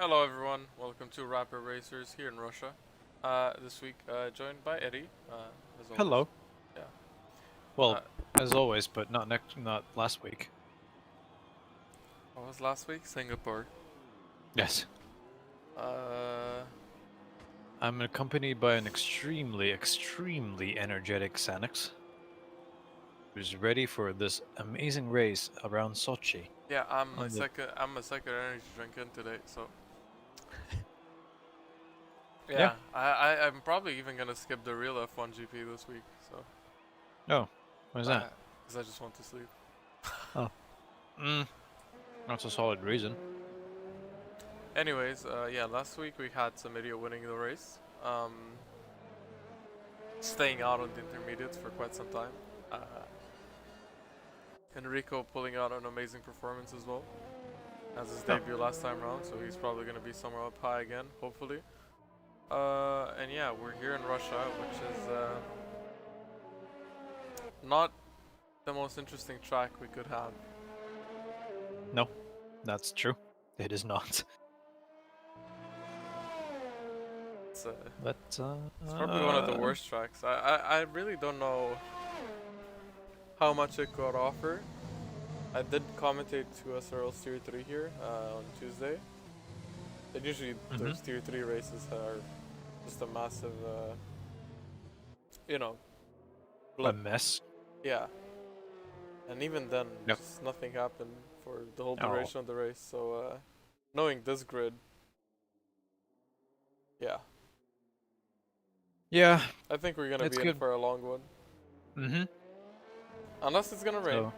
Hello everyone, welcome to RACERS here in Russia. This week joined by Eddie, as always. Hello. Yeah. Well, Uh, as always, but not last week. what was last week? Singapore. Yes. Uh, I'm accompanied by an extremely energetic Sanix, who's ready for this amazing race around Sochi. yeah, On the I'm a second energy drinking today, so Yeah. yeah. I'm probably even gonna skip the real F1 GP this week, so Oh, what is that? because I just want to sleep. Oh. Mm, that's a solid reason. Anyways, yeah, last week we had some idiot winning the race. Staying out on the intermediates for quite some time. Uh, Enrico pulling out an amazing performance as well as his Oh. debut last time around, so he's probably going to be somewhere up high again, hopefully. And yeah, we're here in Russia, which is not the most interesting track we could have. No, that's true. It is not. It's, But it's probably one of the worst tracks. I really don't know how much it could offer. I did commentate to SRL's Tier 3 here on Tuesday. And usually those Tier 3 races are just a massive, you know, a blood. mess. Yeah. And even then, Yep. just nothing happened for the whole Oh. duration of the race. So, knowing this grid, yeah, Yeah, I think we're gonna it's be in good. for a long one. Mm-hmm. Unless it's gonna rain. So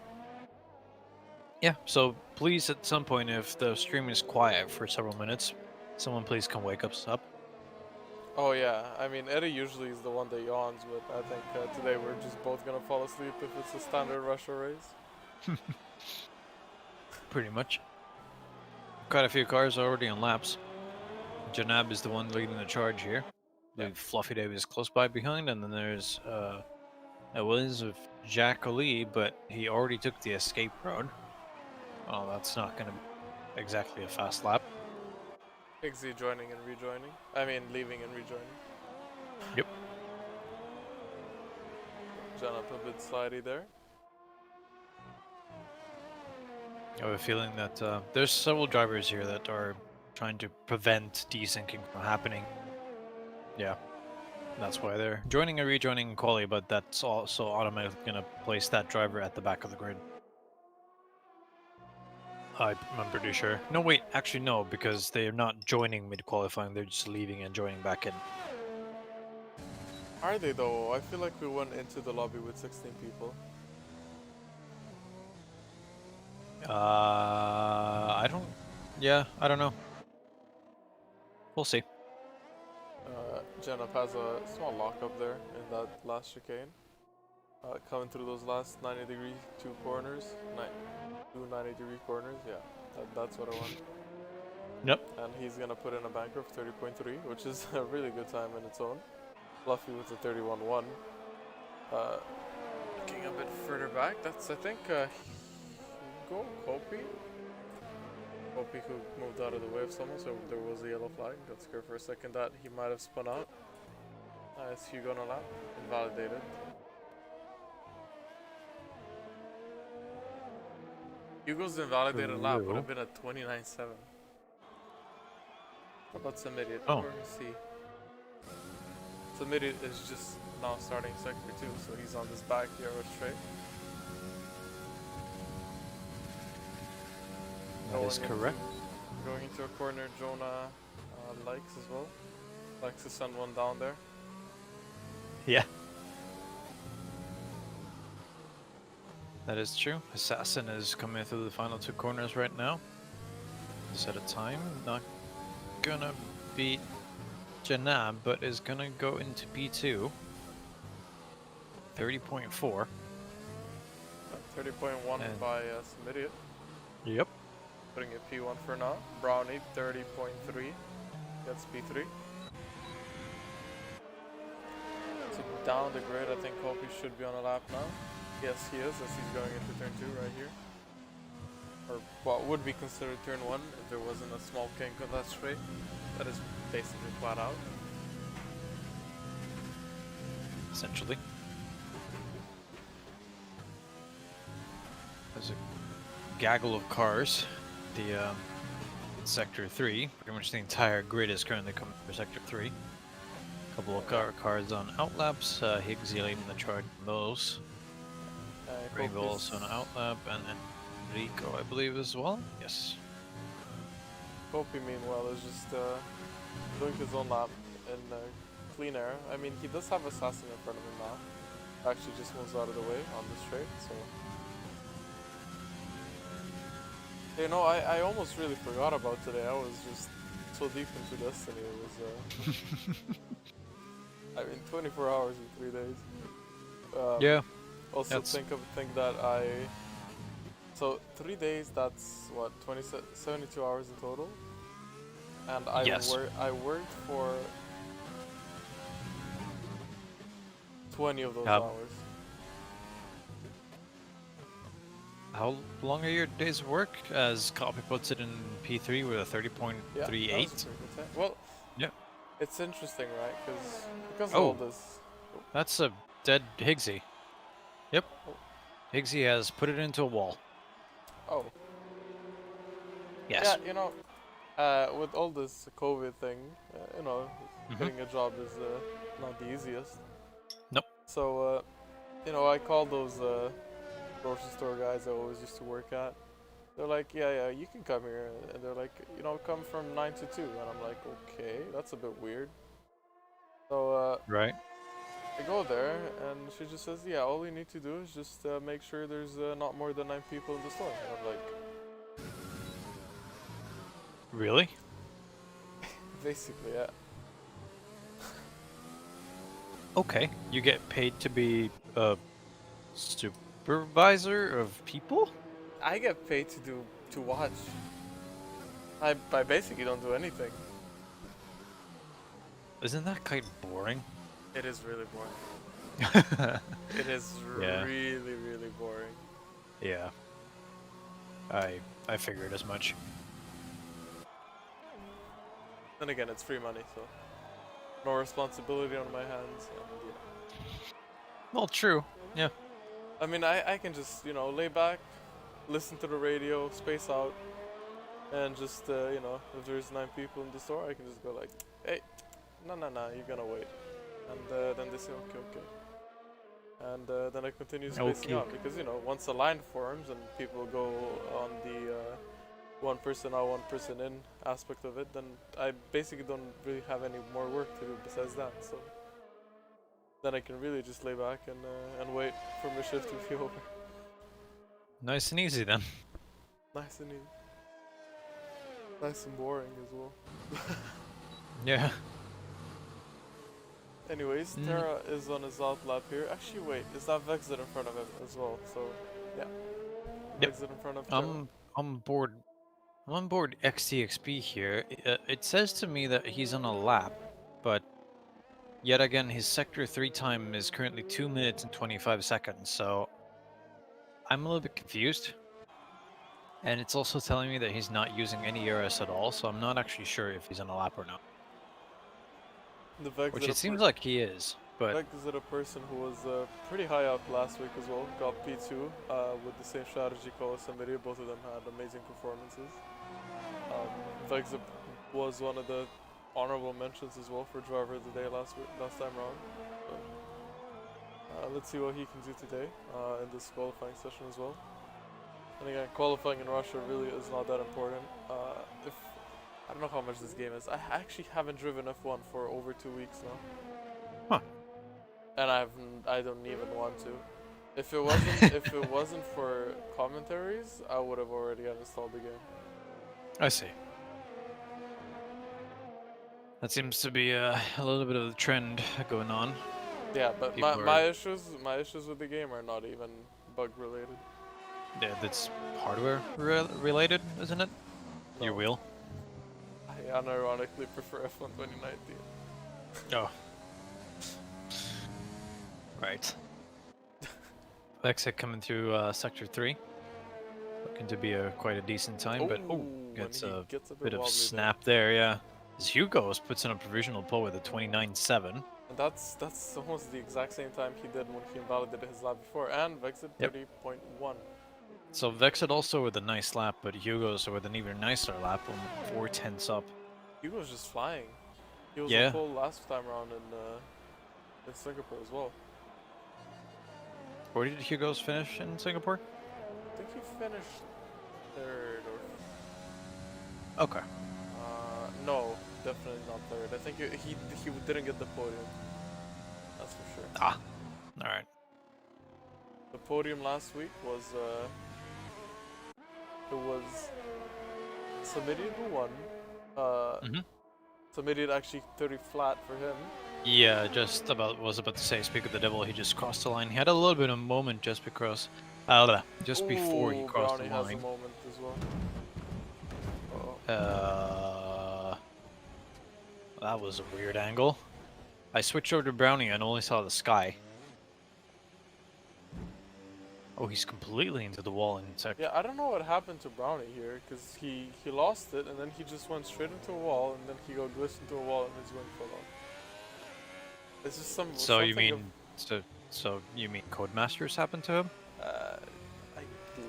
yeah, so please at some point, if the stream is quiet for several minutes, someone please come wake us up. Oh yeah, I mean Eddie usually is the one that yawns, but I think today we're just both gonna fall asleep if it's a standard Russia race. Pretty much. Quite a few cars already on laps. Janab is the one leading the charge here. Yeah. Fluffy Dave is close by behind, and then there's Williams with Jack Ali, but he already took the escape road. Oh, that's not going to be exactly a fast lap. Igsy joining and rejoining. I mean, leaving and rejoining. Yep. John up a bit slidey there. I have a feeling that there's several drivers here that are trying to prevent desyncing from happening. Yeah. That's why they're joining and rejoining quali, but that's also automatically going to place that driver at the back of the grid. I'm pretty sure. No, wait, actually no, because they're not joining mid-qualifying, they're just leaving and joining back in. Are they though? I feel like we went into the lobby with 16 people. I don't... Yeah, I don't know. We'll see. Jenna has a small lockup there in that last chicane. Coming through those last 90-degree two corners. Two 90-degree corners, yeah. That's what I want. Yep. And he's gonna put in a banker of 30.3, which is a really good time in its own. Fluffy with a 31.1. Looking a bit further back, that's I think Hugo Kopi? Kopi who moved out of the way of someone, so there was a yellow flag. Got scared for a second that he might have spun out. Nice Hugo on a lap. Invalidated. Hugo's invalidated lap would have been a 29.7. How about some idiot? Oh. Where is he? Some idiot is just now starting sector 2, so he's on this back here straight. That is correct. Going into a corner, Jonah likes as well. Likes to send one down there. Yeah. That is true. Assassin is coming through the final two corners right now. Is at a time. Not gonna beat Janab, but is gonna go into P2. 30.4. 30.1 by some idiot. Yep. Putting it P1 for now. Brownie 30.3 gets P3. So down the grid, I think Kopi should be on a lap now. Yes, he is, as he's going into turn 2 right here. or what would be considered turn 1 if there wasn't a small kink on that straight. That is basically flat out. Essentially. There's a gaggle of cars. The Sector 3, pretty much the entire grid is currently coming for Sector 3. A couple of cars on outlaps, Higgsy leading the charge on those. Rainbow also on outlap, and Rico, I believe, as well. Yes. Kopi, meanwhile, is just doing his own lap in clean air. I mean, he does have Assassin in front of him now. Actually, just moves out of the way on the straight, so. You know, I almost really forgot about today. I was just so deep into Destiny. It was, I mean, 24 hours in 3 days. Yeah. Also, think that so 3 days. That's what 72 hours in total. And I worked for 20 of those hours. How long are your days of work? As Copy puts it in P3 with a 30.38. Well, yeah. It's interesting, right? Because of all this. That's a dead Higgsy. Yep. Oh. Higgsy has put it into a wall. Oh. Yes. Yeah, you know, with all this COVID thing, you know, getting a job is not the easiest. Nope. So, you know, I call those grocery store guys I always used to work at. They're like, yeah, you can come here. And they're like, you know, come from 9 to 2. And I'm like, okay, that's a bit weird. So, right. I go there, and she just says, yeah, all you need to do is just make sure there's not more than 9 people in the store. And I'm like... Really? Basically, yeah. Okay, you get paid to be a supervisor of people? I get paid to watch. I basically don't do anything. Isn't that kind of boring? It is really boring. It is really, really boring. Yeah. I figured as much. Then again, it's free money, so no responsibility on my hands. And, well, true. Yeah. I mean, I can just, you know, lay back, listen to the radio, space out, and just, you know, if there's 9 people in the store, I can just go like, hey, no, you're gonna wait. And then they say, okay. And then I continue spacing out, because, you know, once a line forms and people go on the one person out, one person in aspect of it, then I basically don't really have any more work to do besides that, so then I can really just lay back and wait for my shift to be over. Nice and easy then. Nice and easy. Nice and boring as well. Yeah. Anyways, Terra is on his out lap here. Actually, wait, is that Vexit in front of him as well? So, yeah. Vexit in front of Terra. I'm on board XTXP here. It says to me that he's on a lap, but yet again, his Sector 3 time is currently 2 minutes and 25 seconds, so I'm a little bit confused. And it's also telling me that he's not using any ERS at all, so I'm not actually sure if he's on a lap or not. Which it seems like he is, but... Vexit, a person who was pretty high up last week as well, got P2 with the same strategy call as Samiria. Both of them had amazing performances. Vexit was one of the honorable mentions as well for driver of the day last time around. So, let's see what he can do today in this qualifying session as well. And again, qualifying in Russia really is not that important. I don't know how much this game is. I actually haven't driven F1 for over 2 weeks now. Huh. And I don't even want to. If it wasn't for commentaries, I would have already uninstalled the game. I see. That seems to be a little bit of the trend going on. Yeah, but my issues with the game are not even bug related. Yeah, that's hardware related, isn't it? No. Your wheel? I unironically prefer F1 2019. Oh. Right. Vexit coming through Sector 3. looking to be quite a decent time, but and gets he a gets a bit bit of wobbly snap there, yeah. As Hugo's puts in a provisional pole with a 29.7. there. And that's almost the exact same time he did when he invalidated his lap before, and Vexit Yep. 30.1. So Vexit also with a nice lap, but Hugo's with an even nicer lap, on 4/10 up. He was just flying. He was on Yeah. pole last time around in Singapore as well. Where did Hugo's finish in Singapore? I think he finished third or Okay. no, definitely not third. I think he didn't get the podium. That's for sure. Ah. All right. The podium last week was it was submitted who won. Submitted actually 30 flat for him. Yeah, was about to say, speak of the devil, he just crossed the line. He had a little bit of a moment just because, just before he crossed Brownie the has a line. moment as well. That was a weird angle. I switched over to Brownie and only saw the sky. Oh, he's completely into the wall in sector. Yeah, I don't know what happened to Brownie here, because he lost it, and then he just went straight into a wall, and then he got glitched into a wall, and he's going full on. It's just So you mean, so you mean Codemasters happened to him? I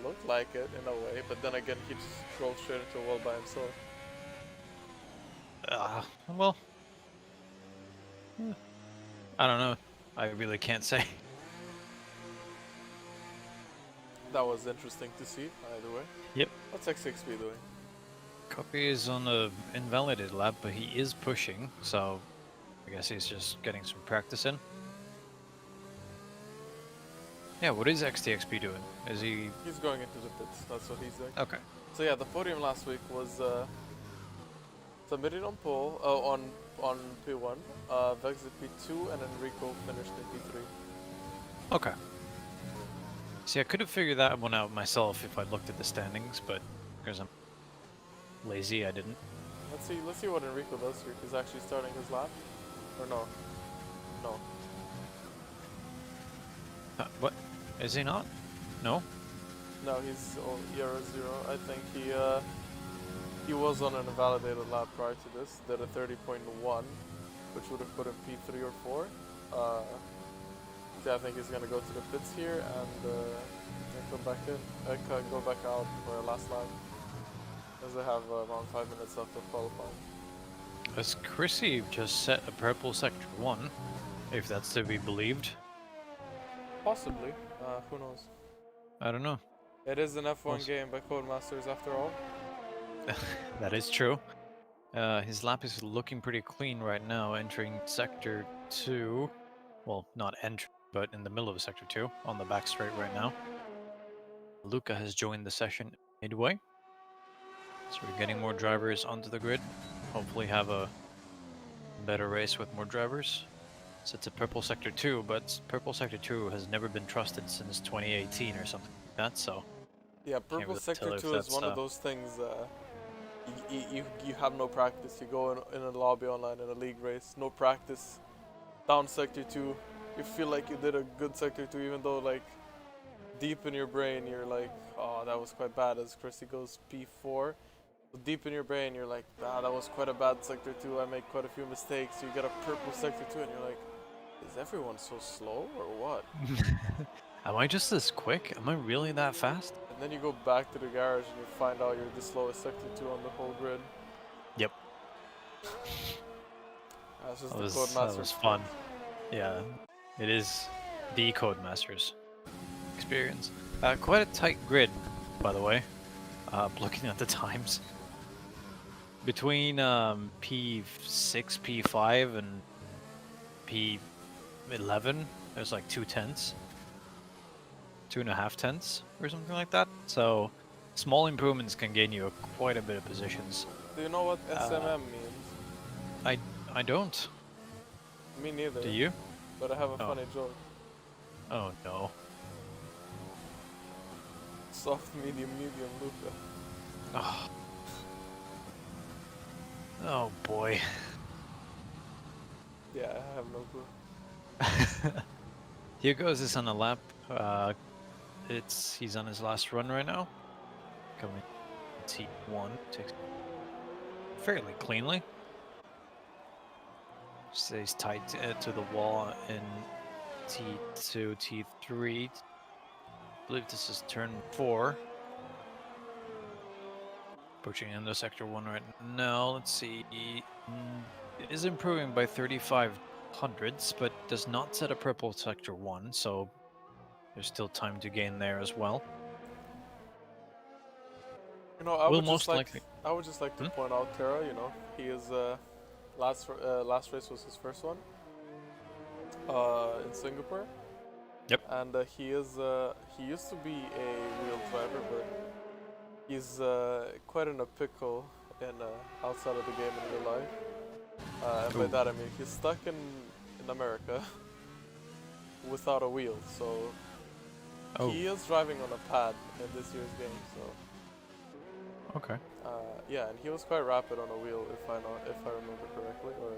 looked like it in a way, but then again, he just drove straight into a wall by himself. Well, I don't know. I really can't say. That was interesting to see, either way. Yep. What's X6B doing? Copy is on a invalidated lap, but he is pushing, so I guess he's just getting some practice in. Yeah, what is XTXP doing? Is he... He's going into the pits, that's what he's doing. Okay. So yeah, the podium last week was submitted on pole, on P1, Vex at P2, and Enrico finished in P3. Okay. See, I could have figured that one out myself if I looked at the standings, but because I'm lazy, I didn't. Let's see what Enrico does here. He's actually starting his lap, or no? No. What? Is he not? No? No, he's ERA 0. I think he was on an invalidated lap prior to this. Did a 30.1, which would have put him P3 or 4. Yeah, I think he's gonna go to the pits here and come back in. Go back out for a last lap, as they have around 5 minutes left of qualifying. Has Chrissy just set a purple sector 1, if that's to be believed? Possibly. Who knows? I don't know. It is an F1 game by Codemasters after all. That is true. His lap is looking pretty clean right now, entering sector 2. Well, not entering, but in the middle of sector 2, on the back straight right now. Luca has joined the session midway. So we're getting more drivers onto the grid. Hopefully have a better race with more drivers. So it's a purple sector 2, but purple sector 2 has never been trusted since 2018 or something like that, so... Yeah, purple really sector 2 is one of those things, you have no practice. You go in a lobby online in a league race, no practice, down sector 2, you feel like you did a good sector 2, even though like deep in your brain you're like, oh, that was quite bad, as Christy goes P4. But deep in your brain you're like, ah, that was quite a bad sector 2, I made quite a few mistakes. You get a purple sector 2 and you're like, is everyone so slow or what? Am I just this quick? Am I really that fast? And then you go back to the garage and you find out you're the slowest sector 2 on the whole grid. Yep. That's just That was fun. Yeah, it is the Codemasters experience. Quite a tight grid, by the way. Looking at the times. Between P6, P5, and P11, there's like 2/10. 2.5 tenths or something like that. So small improvements can gain you quite a bit of positions. Do you know what SMM means? I don't. Me neither. Do you? But I have a funny joke. Oh no. Soft, medium, Luca. Oh. Oh boy. Yeah, I have no clue. Hugo's is on a lap. He's on his last run right now. coming T1 takes fairly cleanly. Stays tight to the wall in T2, T3. I believe this is turn 4. Pushing into sector 1 right now. Let's see. It is improving by 35 hundredths, but does not set a purple sector 1, so there's still time to gain there as well. You know, I Will would just most like likely. I would just like to point out Terra. You know, he is last race was his first one in Singapore. Yep. And he used to be a wheel driver, but he's quite in a pickle in outside of the game in real life. And by Ooh. that I mean he's stuck in America without a wheel. So he is driving on a pad in this year's game. So Okay. yeah, and he was quite rapid on a wheel if I remember correctly, or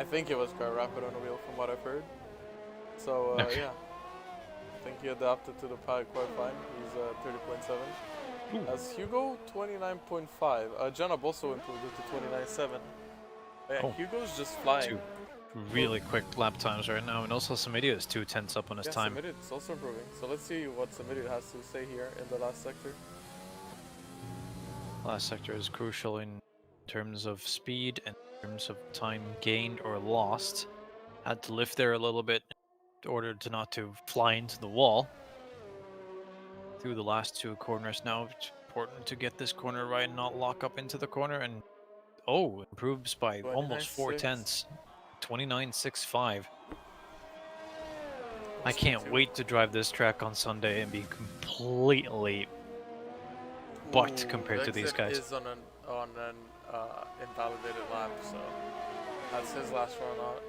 I think he was quite rapid on a wheel from what I've heard. So Okay. yeah, I think he adapted to the pad quite fine. He's 30.7. As Hugo 29.5. Jenna also improved it to 29.7. Yeah, Oh. Hugo's just flying. 2 really quick lap times right now, and also Samidia is 2/10 up on his time. Yeah, Samidid is also improving. So let's see what Samidid has to say here in the last sector. Last sector is crucial in terms of speed and in terms of time gained or lost. Had to lift there a little bit in order to not to fly into the wall. Through the last 2 corners now, it's important to get this corner right and not lock up into the corner, and improves by almost 4 tenths. 29.65. I can't wait to drive this track on Sunday and be completely bucked compared to these guys. Is on an invalidated lap, so that's his last run out.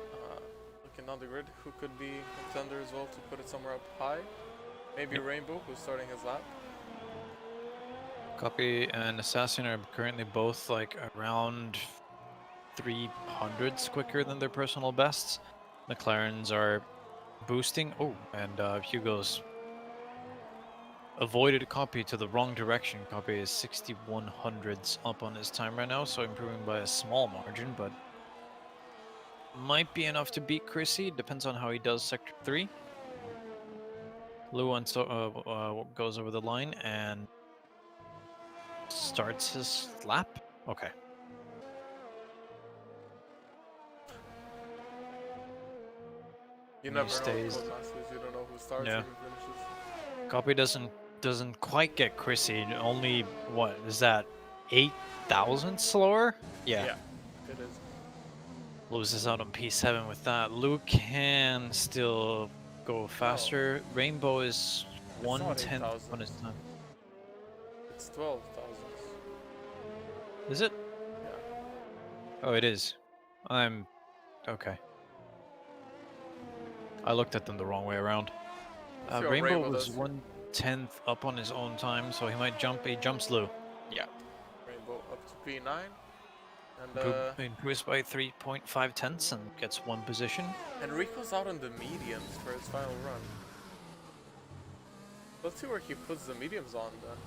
Looking on the grid, who could be contender as well to put it somewhere up high? Maybe Rainbow, who's starting his lap. Copy and Assassin are currently both like around 300s quicker than their personal bests. McLarens are boosting. Oh, and Hugo's avoided a copy to the wrong direction. Copy is 6100s up on his time right now, so improving by a small margin, but might be enough to beat Chrissy. Depends on how he does sector 3. Luan goes over the line and starts his lap. Okay. You never stays. know with Codemasters, you don't know who starts Yeah. or who finishes. Copy doesn't quite get Chrissy. Only what is that? 8,000 slower? Yeah. Yeah, it is. Loses out on P7 with that. Luke can still go faster. No. Rainbow is 1/10 8,000. on his time. It's 12,000. Is it? Yeah. Oh, it is. I'm okay. I looked at them the wrong way around. Rainbow was 1/10 up on his own time, so he might jump. He jumps Lou. Yeah. Rainbow up to P9. And improves by 3.5 tenths and gets 1 position. Enrico's out on the mediums for his final run. Let's see where he puts the mediums on then.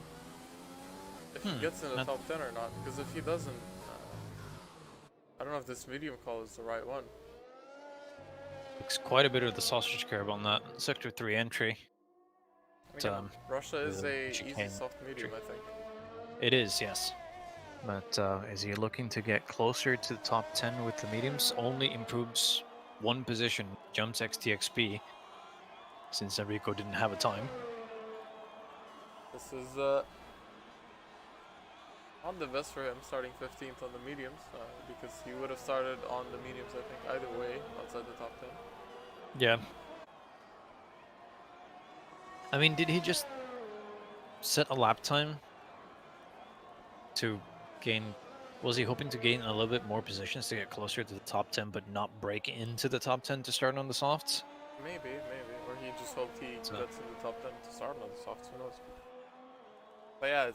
If he gets in the top 10 or not. Because if he doesn't, I don't know if this medium call is the right one. Looks quite a bit of the sausage curve on that sector 3 entry. Russia is a easy soft medium, I think. It is, yes. But is he looking to get closer to the top 10 with the mediums? Only improves 1 position, jumps XTXP, since Enrico didn't have a time. This is on the best for him, starting 15th on the mediums, because he would have started on the mediums, I think, either way, outside the top 10. Yeah. I mean, did he just set a lap time to gain? Was he hoping to gain a little bit more positions to get closer to the top 10, but not break into the top 10 to start on the softs? Maybe. Or he just hoped he gets in the top 10 to start on the softs, who knows. But yeah,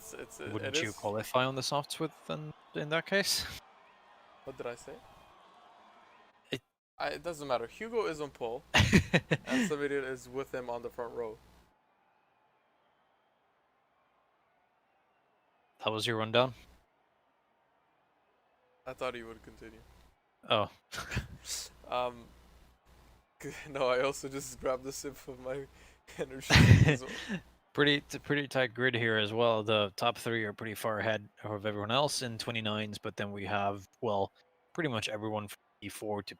Wouldn't you qualify on the softs in that case? What did I say? It doesn't matter. Hugo is on pole, and Savidian is with him on the front row. That was your rundown? I thought he would continue. Oh. Um, no, I also just grabbed a sip of my energy drink as well. It's a pretty tight grid here as well. The top 3 are pretty far ahead of everyone else in 29s, but then we have, well, pretty much everyone from P4 to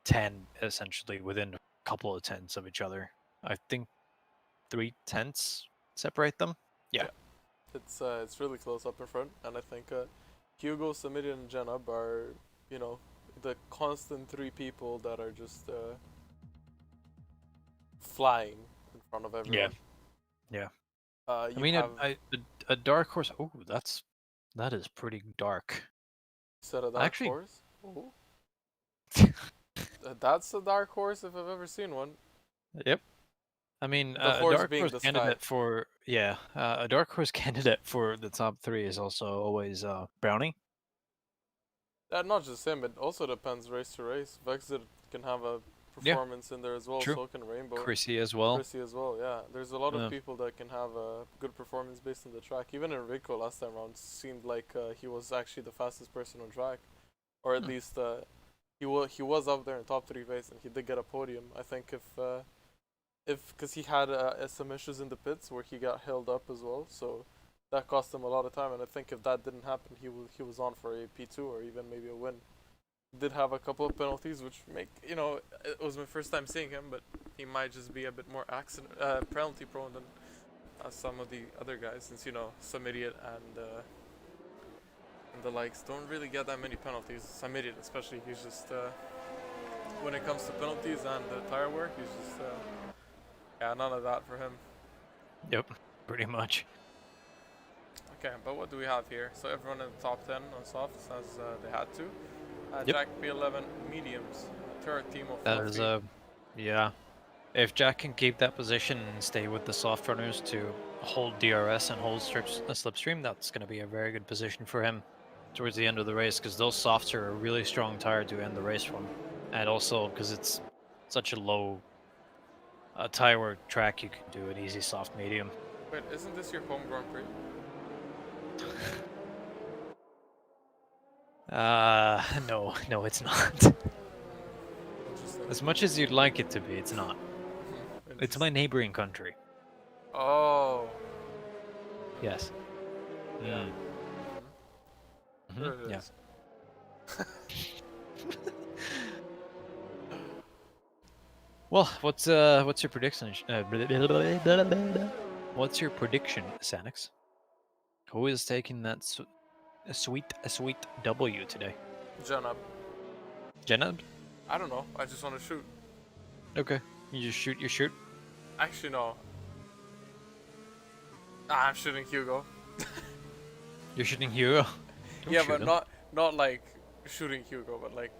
P10 essentially within a couple of tenths of each other. I think 3 tenths separate them. Yeah. Yeah, it's really close up in front, and I think Hugo, Samir, and Janab are, you know, the constant 3 people that are just flying in front of everyone. Yeah. You I mean, have a dark horse. Oh, that is pretty dark. said a dark Actually, horse. Oh, that's a dark horse if I've ever seen one. yep. I mean, The a horse dark being horse the sky. candidate for a dark horse candidate for the top 3 is also always Brownie. Not just him, it also depends race to race. Vexit can have a Yeah, performance in there as well, true. so can Rainbow. Chrissy as well. Chrissy as well, yeah. There's a lot of Yeah. people that can have a good performance based on the track. Even Enrico last time around seemed like he was actually the fastest person on track, or at least he was up there in top 3 race, and he did get a podium. I think if because he had some issues in the pits where he got held up as well, so that cost him a lot of time. And I think if that didn't happen, he was on for a P2 or even maybe a win. Did have a couple of penalties, which make it was my first time seeing him, but he might just be a bit more penalty prone than some of the other guys, since some idiot and the likes don't really get that many penalties. Some idiot especially, he's just when it comes to penalties and tire wear, he's just none of that for him. Yep, pretty much. Okay, but what do we have here? So everyone in the top 10 on softs as they had to. Yep. Jack P11 mediums, third team of That is yeah. If Jack can keep that position and stay with the soft runners to hold DRS and hold slipstream, that's going to be a very good position for him towards the end of the race, because those softs are a really strong tire to end the race from, and also because it's such a low tire track, you can do an easy soft medium. Wait, isn't this your home Grand Prix? No, it's not. As much as you'd like it to be, it's not. It's my neighboring country. Oh. Yes. Yeah. Sure it Yeah. is. Well, what's your prediction? What's your prediction, Sanix? Who is taking that sweet W today? Janab. Jenab? I don't know. I just want to shoot. Okay. You just shoot your shoot? Actually, no. I'm shooting Hugo. You're shooting Hugo? Don't Yeah, shoot but him. not like shooting Hugo, but like.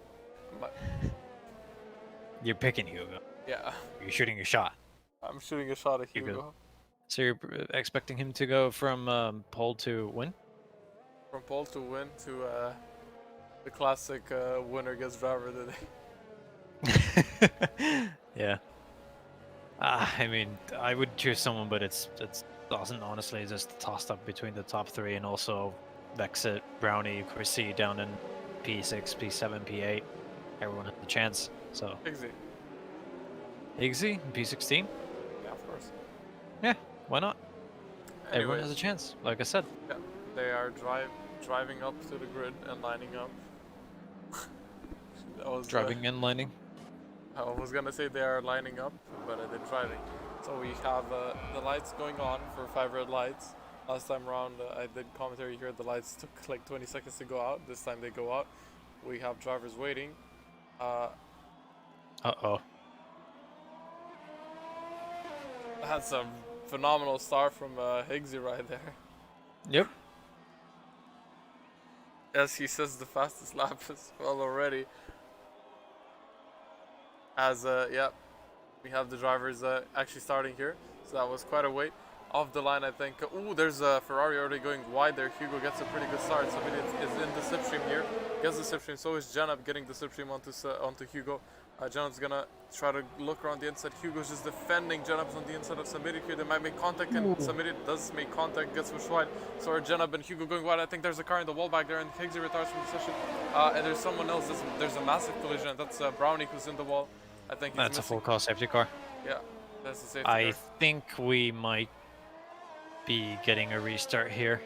You're picking Hugo. Yeah. You're shooting a shot. I'm shooting a shot at Hugo. Hugo. So you're expecting him to go from pole to win? From pole to win to the classic winner gets driver of the day. Yeah. I mean, I would choose someone, but it's doesn't honestly just tossed up between the top 3, and also Vexit, Brownie, Chrissy down in P6, P7, P8. Everyone has a chance. So Easy. Igsy, P16. Yeah, of course. Yeah, why not? Everyone Anyways, has a chance. Like I said. yeah, they are driving up to the grid and lining up. That was Driving and lining. I was gonna say they are lining up, but they're driving. So we have the lights going on for 5 red lights. Last time around, I did commentary here. The lights took like 20 seconds to go out. This time they go out. We have drivers waiting. Uh-oh. That's a phenomenal start from Higgsy right there. Yep. As he says, the fastest lap as well already. As yeah, we have the drivers actually starting here. So that was quite a wait. Off the line, I think. Ooh, there's a Ferrari already going wide there. Hugo gets a pretty good start. So it is in the slipstream here. Gets the slipstream. So is Janab getting the slipstream onto Hugo. Janab's gonna try to look around the inside. Hugo's just defending. Janab's on the inside of Samiri here. They might make contact, and Samiri does make contact, gets pushed wide. So are Janab and Hugo going wide. I think there's a car in the wall back there, and Higgsy retires from the session. And there's someone else. There's a massive collision, and that's Brownie who's in the wall. I think he's That's missing. a full car safety car. Yeah, that's a safety I car. think we might be getting a restart here.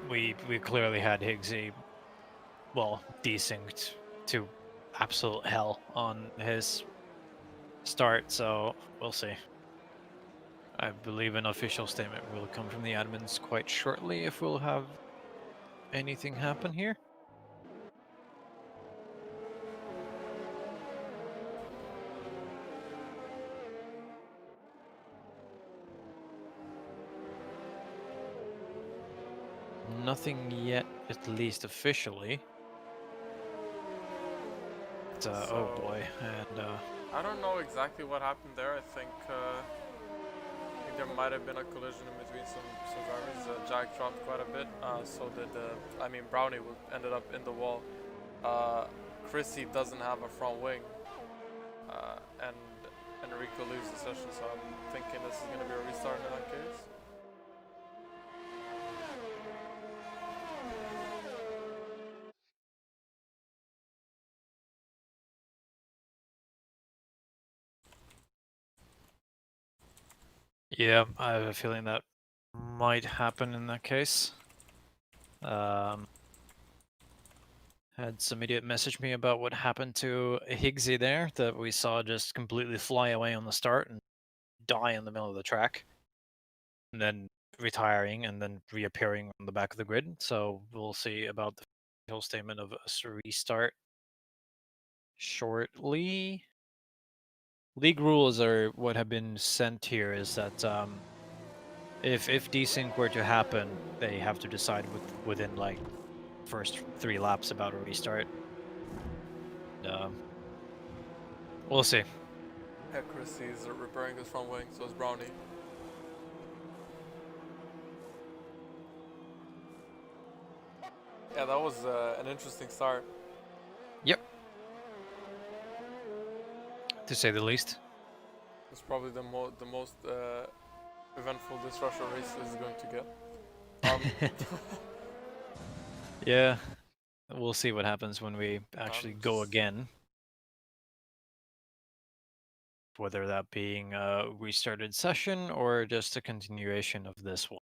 We clearly had Higgsy, well, desynced to absolute hell on his start, so we'll see. I believe an official statement will come from the admins quite shortly if we'll have anything happen here. Nothing yet, at least officially. But, oh boy, and I don't know exactly what happened there. I think there might have been a collision in between some drivers. Jack dropped quite a bit. So did Brownie ended up in the wall. Chrissy doesn't have a front wing, and Enrico leaves the session. So I'm thinking this is going to be a restart in that case. yeah, I have a feeling that might happen in that case. Had some idiot message me about what happened to Higgsy there, that we saw just completely fly away on the start and die in the middle of the track, and then retiring and then reappearing on the back of the grid. So we'll see about the official statement of a restart shortly. League rules are what have been sent here is that if desync were to happen, they have to decide within like first 3 laps about a restart. We'll see. Yeah, Chrissy's repairing his front wing, so is Brownie. Yeah, that was an interesting start. Yep. To say the least. It's probably the most eventful this Russia race is going to get. Yeah, we'll see what happens when we actually go again. Whether that being a restarted session or just a continuation of this one.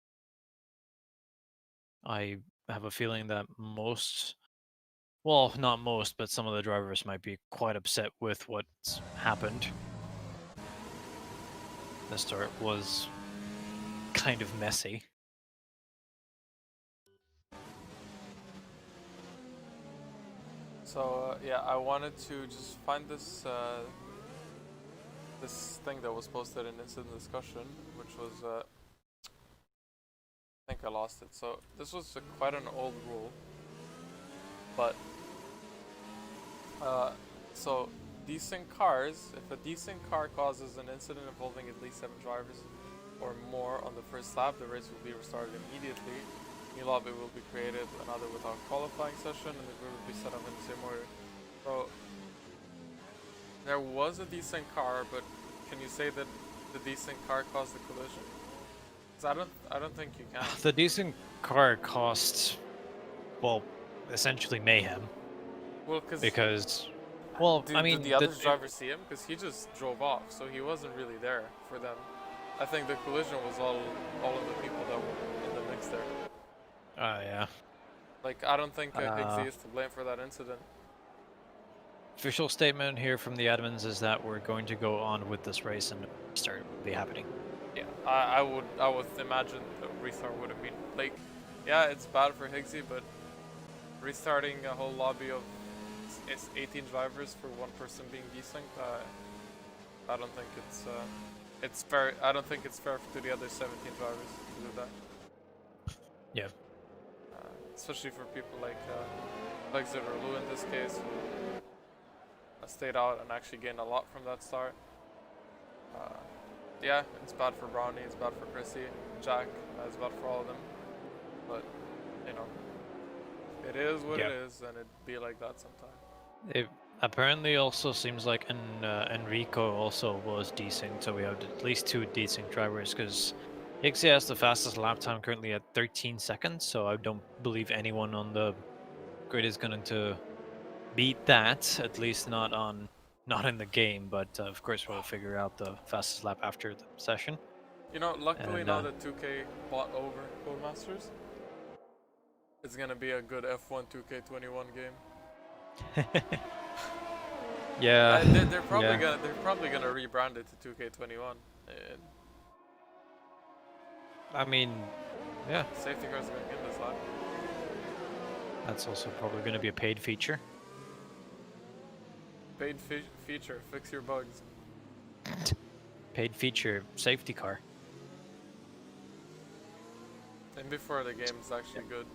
I have a feeling that most, well, not most, but some of the drivers might be quite upset with what's happened. The start was kind of messy. So yeah, I wanted to just find this this thing that was posted in incident discussion, which was I think I lost it. So this was quite an old rule, but so desync cars, if a desync car causes an incident involving at least 7 drivers or more on the first lap, the race will be restarted immediately. New lobby will be created, another without qualifying session, and the grid will be set up in the same order. So there was a desync car, but can you say that the desync car caused the collision? Because I don't think you can. The desync car caused, well, essentially mayhem. Well, because, well, did the other driver see him? Because he just drove off, so he wasn't really there for them. I think the collision was all of the people that were in the mix there. Yeah. Like, I don't think Higgsy is to blame for that incident. Official statement here from the admins is that we're going to go on with this race and restart will be happening. Yeah, I would imagine the restart would have been like, yeah, it's bad for Higgsy, but restarting a whole lobby of 18 drivers for one person being desynced, I don't think it's fair. I don't think it's fair to the other 17 drivers to do that. Yeah. Especially for people like Zerulu in this case, who stayed out and actually gained a lot from that start. Yeah, it's bad for Brownie, it's bad for Chrissy, Jack, it's bad for all of them. But, you know, it is what it is, and it'd be like that sometimes. Apparently, also seems like Enrico also was decent, so we have at least two decent drivers. Because Ixie has the fastest lap time currently at 13 seconds, so I don't believe anyone on the grid is going to beat that. At least not in the game. But of course, we'll figure out the fastest lap after the session. You know, luckily And now that 2K bought over Codemasters, it's gonna be a good F1 2K21 game. yeah, They're probably yeah. gonna rebrand it to 2K21. And I mean, yeah, safety cars are gonna get this lap. that's also probably going to be a paid feature. Paid feature, fix your bugs. Paid feature, safety car. And before the game is actually good.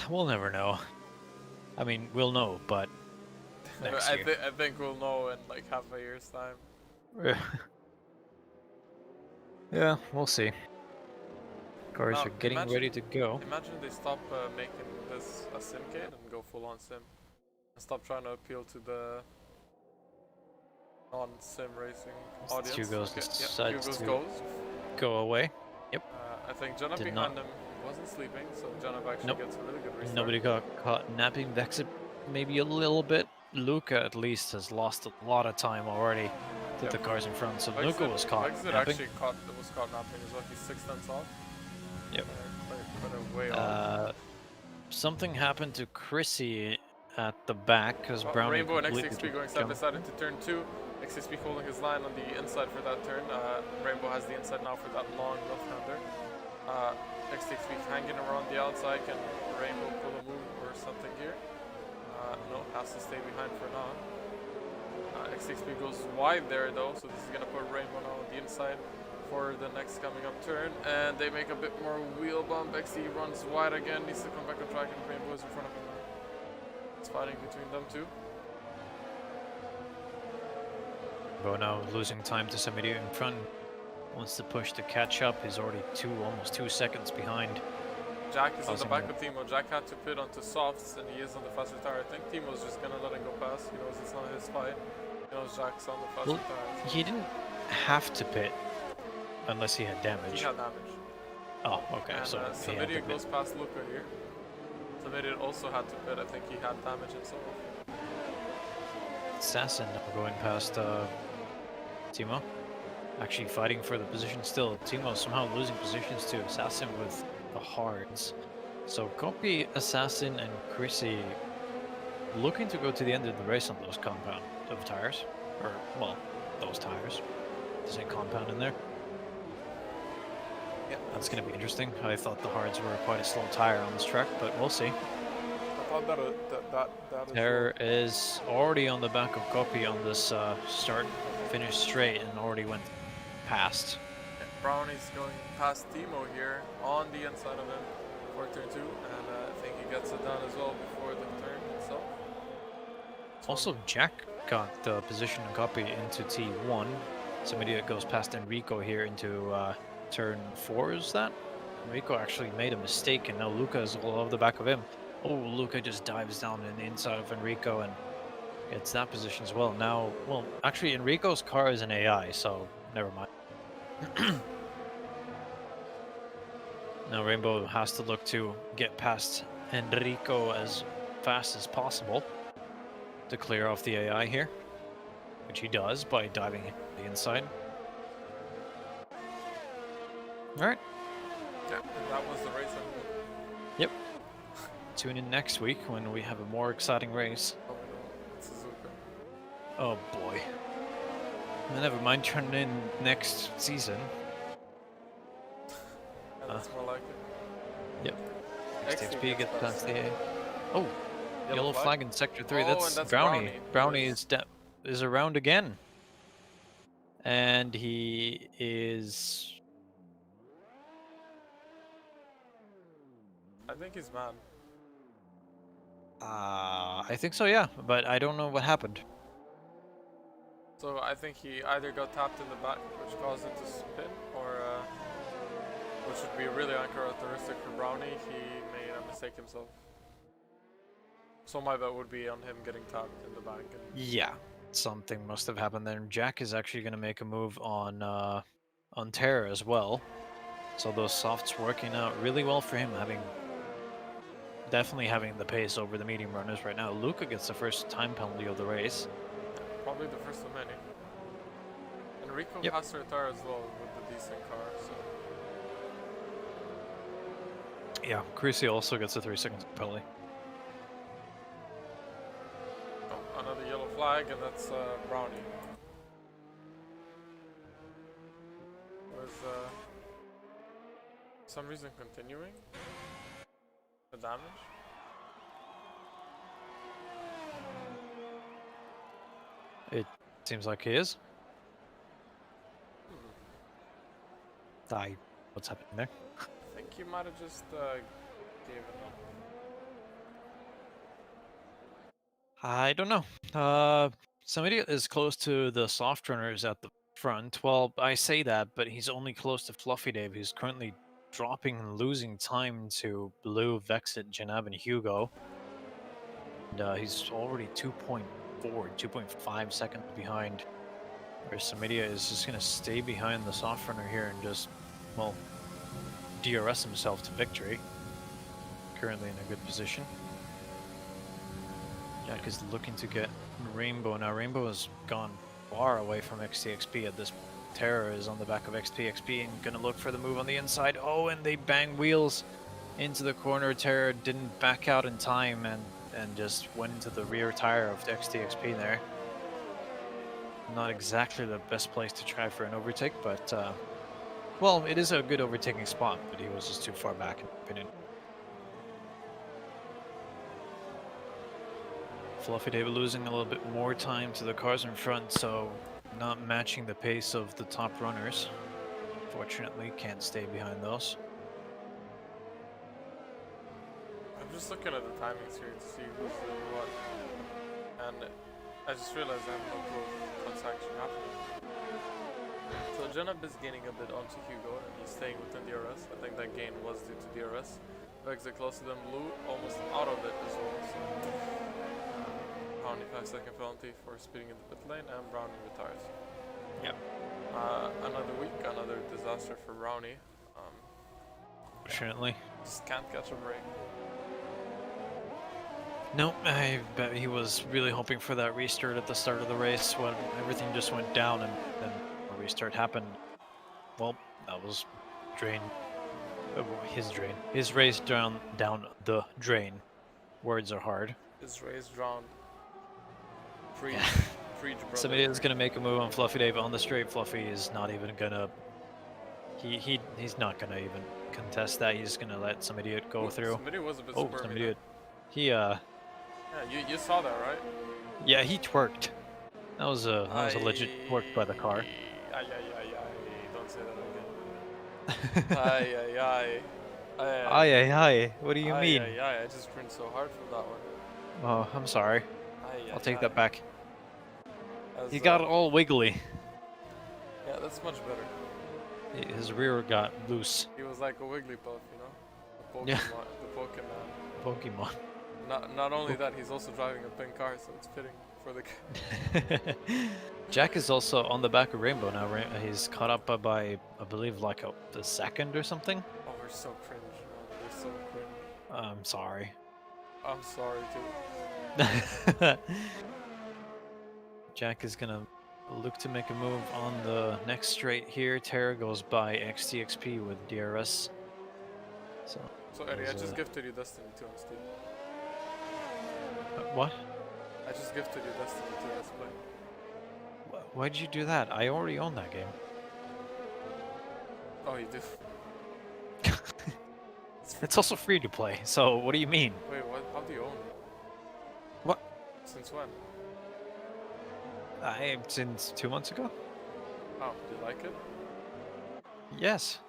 We'll never know. I mean, we'll know, but next year. I think we'll know in like half a year's time. Yeah, we'll see. Cars Now, are getting ready to go. Imagine they stop making this a simcade and go full on sim. And stop trying to appeal to the non-sim racing audience. Hugo's decides to goes. go away. Yep. I think Jenna Did behind not. him wasn't sleeping, so Jenna actually Nope. gets a really good restart. Nobody got caught napping. Vexit maybe a little bit. Luca at least has lost a lot of time already to the cars in front. So Luca was caught napping. actually was caught napping as well. He's 6 tenths off. Yep. Quite a way off. Something happened to Chrissy at the back because Brownie Rainbow and completely XXP going side by side into turn 2. XXP holding his line on the inside for that turn. Rainbow has the inside now for that long left-hander. XXP hanging around the outside. Can Rainbow pull a move or something here? No, has to stay behind for now. XXP goes wide there though, so this is going to put Rainbow now on the inside for the next coming up turn. And they make a bit more wheel bump. XE runs wide again, needs to come back on track, and Rainbow is in front of him now. It's fighting between them two. Bo now losing time to somebody in front. Wants to push to catch up. He's already almost 2 seconds behind. Jack is on the back of Timo. Jack had to pit onto softs and he is on the faster tire. I think Timo's just gonna let him go past. He knows it's not his fight. He knows Jack's on the faster tires. He didn't have to pit unless he had damage. He had damage. Oh, okay. And so Samidia goes past Luca here. Samidia also had to pit. I think he had damage himself. Assassin going past Timo. Actually fighting for the position still. Timo somehow losing positions to Assassin with the hards. So Copy, Assassin, and Chrissy looking to go to the end of the race on those compound of tires. Or, well, those tires. There's a compound in there. Yeah. That's going to be interesting. I thought the hards were quite a slow tire on this track, but we'll see. I thought that There is already on the back of Copy on this start finish straight and already went past. Yeah, Brownie's going past Timo here on the inside of him for turn 2, and I think he gets it done as well before the turn itself. Also, Jack got the position and Copy into T1. Somebody goes past Enrico here into turn 4, is that? Enrico actually made a mistake and now Luca is all over the back of him. Oh, Luca just dives down in the inside of Enrico and gets that position as well. Now, well, actually Enrico's car is an AI, so never mind. Now Rainbow has to look to get past Enrico as fast as possible to clear off the AI here, which he does by diving into the inside. Alright. Yeah, and that was the race. Yep. Tune in next week when we have a more exciting race. Oh no, it's Suzuka. Oh boy. Never mind, turn in next season. Yeah, that's more like it. Yep. XXP XXP gets past the A. Oh, yellow flag? flag in sector 3. Oh, That's, and that's Brownie. Brownie. Brownie is around again. And he is... I think he's mad. I think so, yeah. But I don't know what happened. So I think he either got tapped in the back, which caused him to spin, or which would be really uncharacteristic for Brownie, he made a mistake himself. So my bet would be on him getting tapped in the back. And Yeah, something must have happened there. Jack is actually going to make a move on Terra as well. So those softs working out really well for him, definitely having the pace over the medium runners right now. Luca gets the first time penalty of the race. probably the first of many. And Rico Yep. has to retire as well with the decent car, so. Yeah, Cruci also gets a 3-second penalty. Oh, another yellow flag, and that's Brownie. Was some reason continuing the damage? It seems like he is. What's happening there? I think he might have just given up. I don't know. Somebody is close to the soft runners at the front. Well, I say that, but he's only close to Fluffy Dave, who's currently dropping and losing time to Blue, Vexit, Janab, and Hugo. And he's already 2.5 seconds behind. Whereas Samidia is just going to stay behind the soft runner here and just, well, DRS himself to victory. Currently in a good position. Jack is looking to get Rainbow. Now Rainbow has gone far away from XTXP at this point. Terra is on the back of XTXP and gonna look for the move on the inside. Oh, and they bang wheels into the corner. Terra didn't back out in time and just went into the rear tire of the XTXP there. Not exactly the best place to try for an overtake, but well, it is a good overtaking spot, but he was just too far back in my opinion. Fluffy Dave losing a little bit more time to the cars in front, so not matching the pace of the top runners. Fortunately, can't stay behind those. I'm just looking at the timings here to see who's doing what. And I just realized I have no clue what's actually happening. So Janab is gaining a bit onto Hugo and he's staying within DRS. I think that gain was due to DRS. Vexit closer than Blue, almost out of it as well. So, Brownie 5-second penalty for speeding in the pit lane, and Brownie retires. Yep. Another week, another disaster for Brownie. Fortunately. Just can't catch a break. No, I bet he was really hoping for that restart at the start of the race when everything just went down and then a restart happened. Well, that was drain. His drain. His race down the drain. Words are hard. His race drowned. Preach, preach, brother. Somebody is gonna make a move on Fluffy Dave on the straight. Fluffy is not even gonna. He's not gonna even contest that. He's gonna let some idiot go through. Somebody was a bit Oh, squirmy some there. idiot. He Yeah, you saw that, right? Yeah, he twerked. That was a legit twerk by the car. Ay, don't say that again. Ay, ay, ay. Aye, aye, aye. What do you mean? Ay, ay, I just cringed so hard from that one. Oh, I'm sorry. Ay, I'll take that back. As, He got all wiggly. Yeah, that's much better. His rear got loose. He was like a Wigglypuff, you know? The Pokemon. Yeah. The Pokemon. Pokemon. Not only that, he's also driving a pink car, so it's fitting for the. Jack is also on the back of Rainbow now. He's caught up by I believe, like a second or something. Oh, we're so cringe, man. We're so cringe. I'm sorry. I'm sorry, too. Jack is gonna look to make a move on the next straight here. Terra goes by XTXP with DRS. So Eddie, I just gifted you Destiny 2 on Steam. What? I just gifted you Destiny 2, let's play. Why'd you do that? I already own that game. Oh, you do? It's also free to play, so what do you mean? Wait, what? How do you own it? What? Since when? Since 2 months ago? Oh, do you like it? Yes.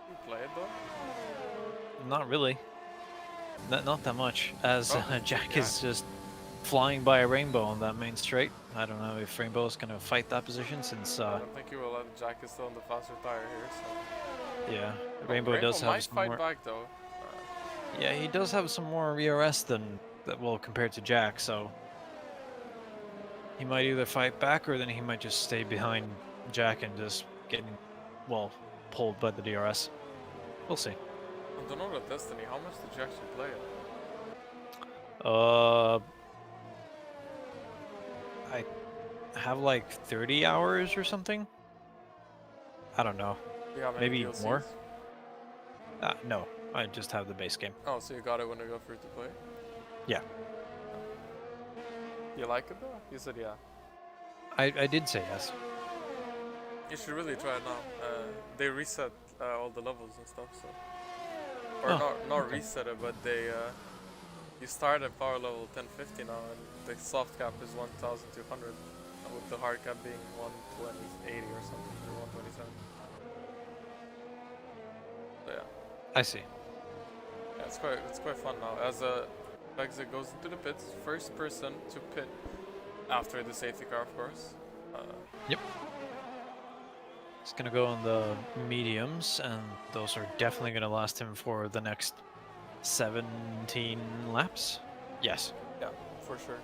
You play it though? Not really. Not that much, as Jack yeah. is just flying by a Rainbow on that main straight. I don't know if Rainbow is going to fight that position since... I don't think you will. Jack is still on the faster tire here, so... Yeah, Rainbow does have might some fight more... back though. Yeah, he does have some more ERS than that well compared to Jack, so he might either fight back or then he might just stay behind Jack and just getting well pulled by the DRS. We'll see. I don't know the Destiny. How much did you actually play it? I have like 30 hours or something. I don't know. Do you have any Maybe DLCs? more. No, I just have the base game. Oh, so you got it when it got free to play? Yeah. You like it though? You said yeah. I did say yes. You should really try it now. They reset all the levels and stuff, so. Or Oh, not okay. reset it, but they you start at power level 1050 now, and the soft cap is 1200, with the hard cap being 12080 or something, or 127. So yeah. I see. Yeah, it's quite fun now. As exit goes into the pits, first person to pit after the safety car, of course. Yep. It's gonna go on the mediums, and those are definitely gonna last him for the next 17 laps. Yes. Yeah, for sure.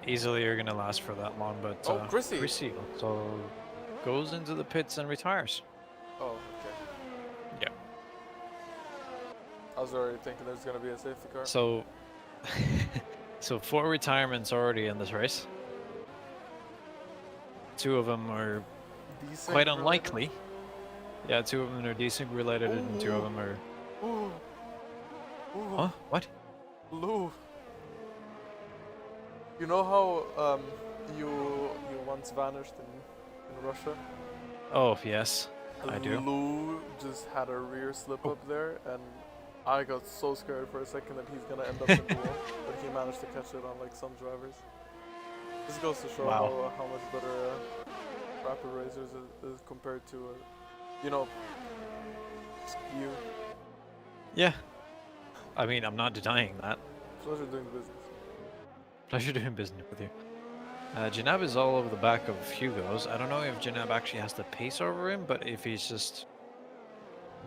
Easily are gonna last for that long, but Oh, Chrissy! Chrissy so goes into the pits and retires. Oh, okay. Yeah. I was already thinking there's gonna be a safety car. So, so 4 retirements already in this race. 2 of them are Desync quite related? unlikely. Yeah, 2 of them are desync related, and 2 of them are. Ooh. Ooh. Huh? What? Lou. You know how you once vanished in Russia? Oh yes, I do. Lou just had a rear slip up there, and I got so scared for a second that he's gonna end up in the wall, but he managed to catch it on like some drivers. This goes to show Wow. how much better Rapid Racers is compared to, you know, you. Yeah. I mean, I'm not denying that. Pleasure doing business. Pleasure doing business with you. Janab is all over the back of Hugo's. I don't know if Janab actually has the pace over him, but if he's just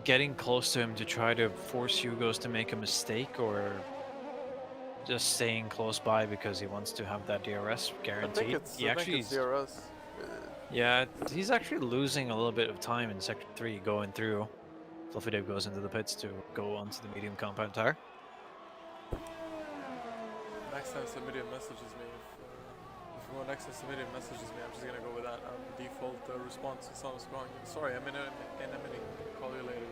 getting close to him to try to force Hugo's to make a mistake, or just staying close by because he wants to have that DRS guaranteed. I think it's DRS. Yeah, he's actually losing a little bit of time in Sector 3 going through. Fluffy Dave goes into the pits to go onto the medium compound tire. Next time somebody messages me, if you want next time somebody messages me, I'm just gonna go with that default response. If someone's going, sorry, I'm in a meeting. Call you later.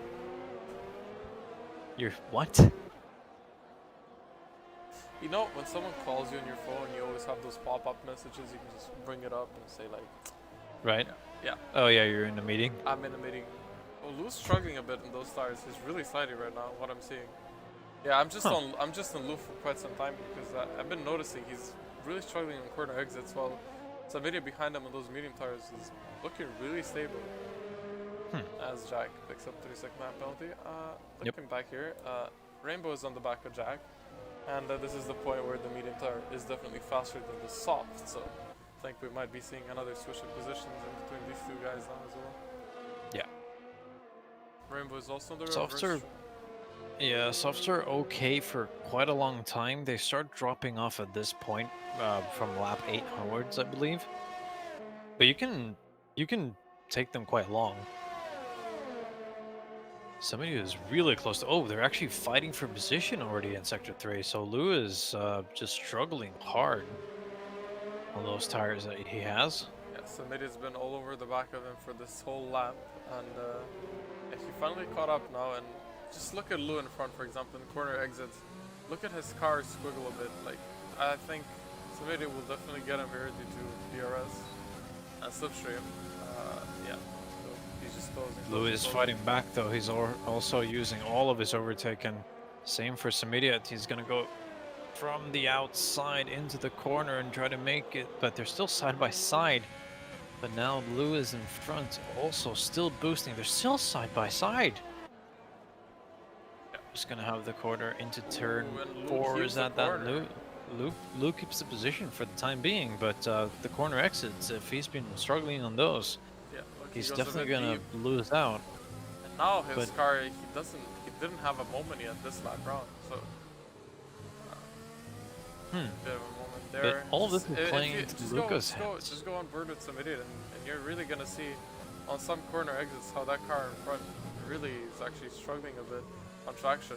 You're what? You know, when someone calls you on your phone, you always have those pop-up messages. You can just bring it up and say like, Right? yeah. Oh yeah, you're in a meeting. I'm in a meeting. Oh, Lou's struggling a bit in those tires. He's really slidey right now. What I'm seeing. Yeah, I'm just on Lou for quite some time because I've been noticing he's really struggling on corner exits, while Savidia behind him on those medium tires is looking really stable. As Jack picks up 3-second lap penalty. Looking back here, Rainbow is on the back of Jack, and this is the point where the medium tire is definitely faster than the soft. So I think we might be seeing another switch of positions in between these two guys now as well. Yeah. Rainbow is also on the Softs reverse. Yeah, softs are okay for quite a long time. They start dropping off at this point from lap 8 onwards, I believe. But you can take them quite long. Somebody is really close to. Oh, they're actually fighting for position already in Sector 3. So Lou is just struggling hard on those tires that he has. Yeah, Samidia's been all over the back of him for this whole lap, and yeah, he finally caught up now. And just look at Lou in front, for example, in corner exits. Look at his car squiggle a bit. Like, I think Samidia will definitely get him here due to DRS and slipstream. Yeah, so he's just closing. Lou is fighting back though. He's also using all of his overtake, and same for Samidia. He's gonna go from the outside into the corner and try to make it, but they're still side by side. But now Lou is in front, also still boosting. They're still side by side. Yeah. Just gonna have the corner into turn and Lou 4. keeps Is the that corner. Lou keeps the position for the time being, but the corner exits, if he's been struggling on those, Yeah, look, he's he goes a definitely bit gonna deep. lose out. And now his but- car, he didn't have a moment yet this lap round, so bit of a moment But there. all of this is If playing you, into Luca's hands. just go on board with Samidit, and you're really gonna see on some corner exits how that car in front really is actually struggling a bit on traction.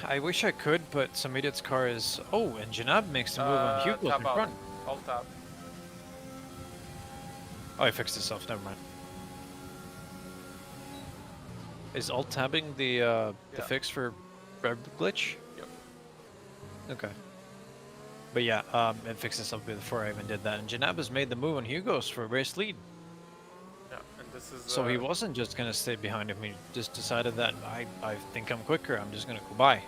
I wish I could, but Samidit's car is... Oh, and Janab makes the move on Hugo's Tap in out. front. Alt tap. Oh, he fixed himself, never mind. Is alt tabbing the Yeah. fix for rev glitch? Yep. Okay. But yeah, it fixed itself before I even did that. And Janab has made the move on Hugo's for a race lead. Yeah, and this is... So he wasn't just going to stay behind him, he just decided that I think I'm quicker, I'm just going to go by.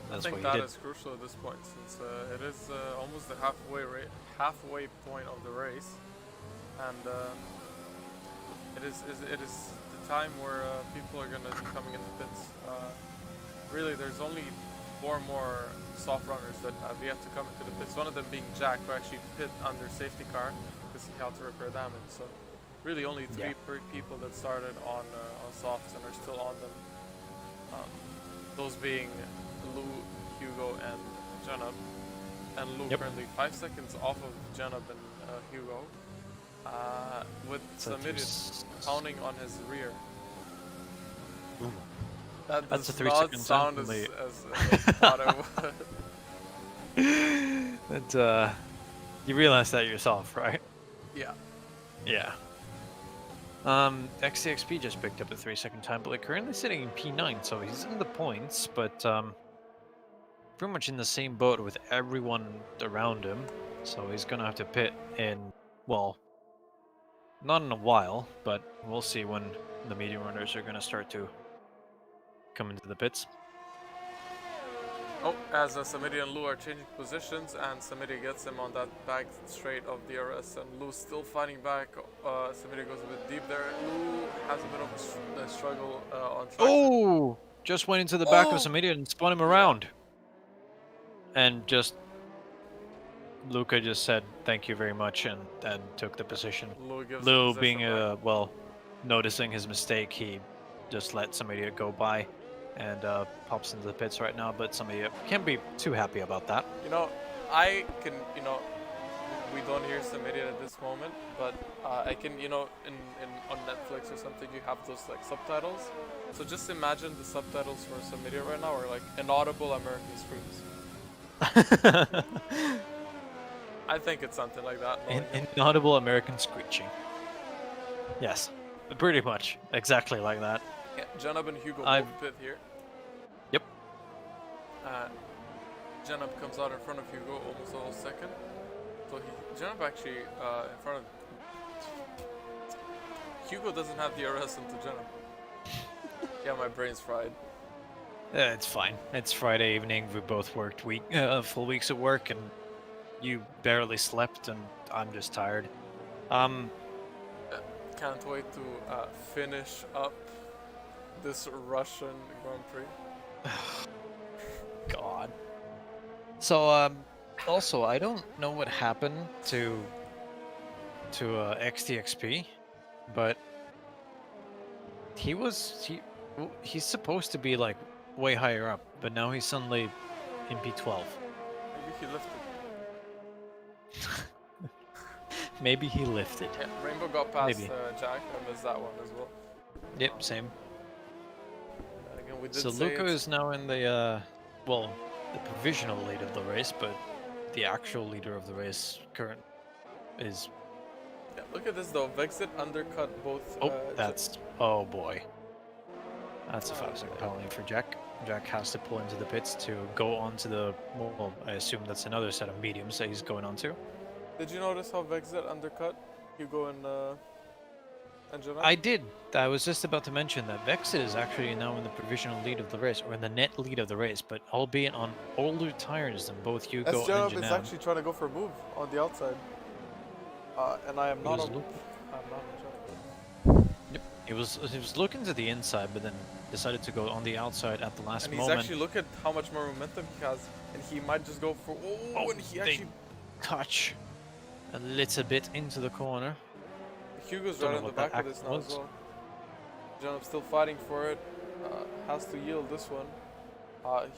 That's I think what he that did. is crucial at this point, since it is almost the halfway point of the race, and it is the time where people are gonna be coming in the pits. Really, there's only 4 more soft runners that have yet to come into the pits. One of them being Jack, who actually pit under safety car because he had to repair damage. So really, only 3 people that started on softs and are still on them. Those being Lou, Hugo, and Janab. And Lou currently 5 seconds off of Janab and Hugo, with Samidit pounding on his rear. Ooh. That That's does a not 3-second sound time as delay. I thought it would. That, you realize that yourself, right? Yeah. Yeah. XCXP just picked up a 3-second time delay, currently sitting in P9, so he's in the points, but pretty much in the same boat with everyone around him. So he's gonna have to pit in, well, not in a while, but we'll see when the medium runners are gonna start to come into the pits. Oh, as Samiri and Lou are changing positions, and Samiri gets him on that back straight of DRS, and Lou's still fighting back. Samiri goes a bit deep there. Lou has a bit of a struggle on traction. Oh! Just went into the back of Samiri and spun him around. And just... Luca just said thank you very much and took the position. Lou being, well, noticing his mistake, he just let Samiri go by and pops into the pits right now, but somebody can't be too happy about that. You know, I can, you know, we don't hear Samiri at this moment, but I can, you know, on Netflix or something, you have those like subtitles. So just imagine the subtitles for Samiri right now are like inaudible American screams. I think it's something like that. Inaudible American screeching. Yes, pretty much exactly like that. Yeah, Janab and Hugo both pit here. Yep. Janab comes out in front of Hugo almost a whole second. So Janab actually in front of Hugo doesn't have the DRS into Janab. Yeah, my brain's fried. It's fine. It's Friday evening. We both worked full weeks at work, and you barely slept, and I'm just tired. Can't wait to finish up this Russian Grand Prix. God. So, also, I don't know what happened to XTXP, but he's supposed to be like way higher up, but now he's suddenly in P12. Maybe he lifted. Maybe he lifted. Yeah, Rainbow got past Jack. I missed that one as well. Yep, same. Again, we did So Luca is now in the well, the provisional lead of the race, but the actual leader of the race current is... Yeah, look at this though. Vexit undercut both... oh boy. That's a 5-second penalty for Jack. Jack has to pull into the pits to go onto the... Well, I assume that's another set of mediums that he's going on to. Did you notice how Vexit undercut Hugo and Janab? I did. I was just about to mention that Vexit is actually now in the provisional lead of the race, or in the net lead of the race, but albeit on older tires than both Hugo and Janab. is actually trying to go for a move on the outside. And I am not on... I'm not on Janab. Yep. He was looking to the inside, but then decided to go on the outside at the last moment. And he's actually, look at how much more momentum he has, and he might just go for... Oh, and he actually... touch a little bit into the corner. Hugo's right in the back of this now as well. Janab's still fighting for it. Has to yield this one.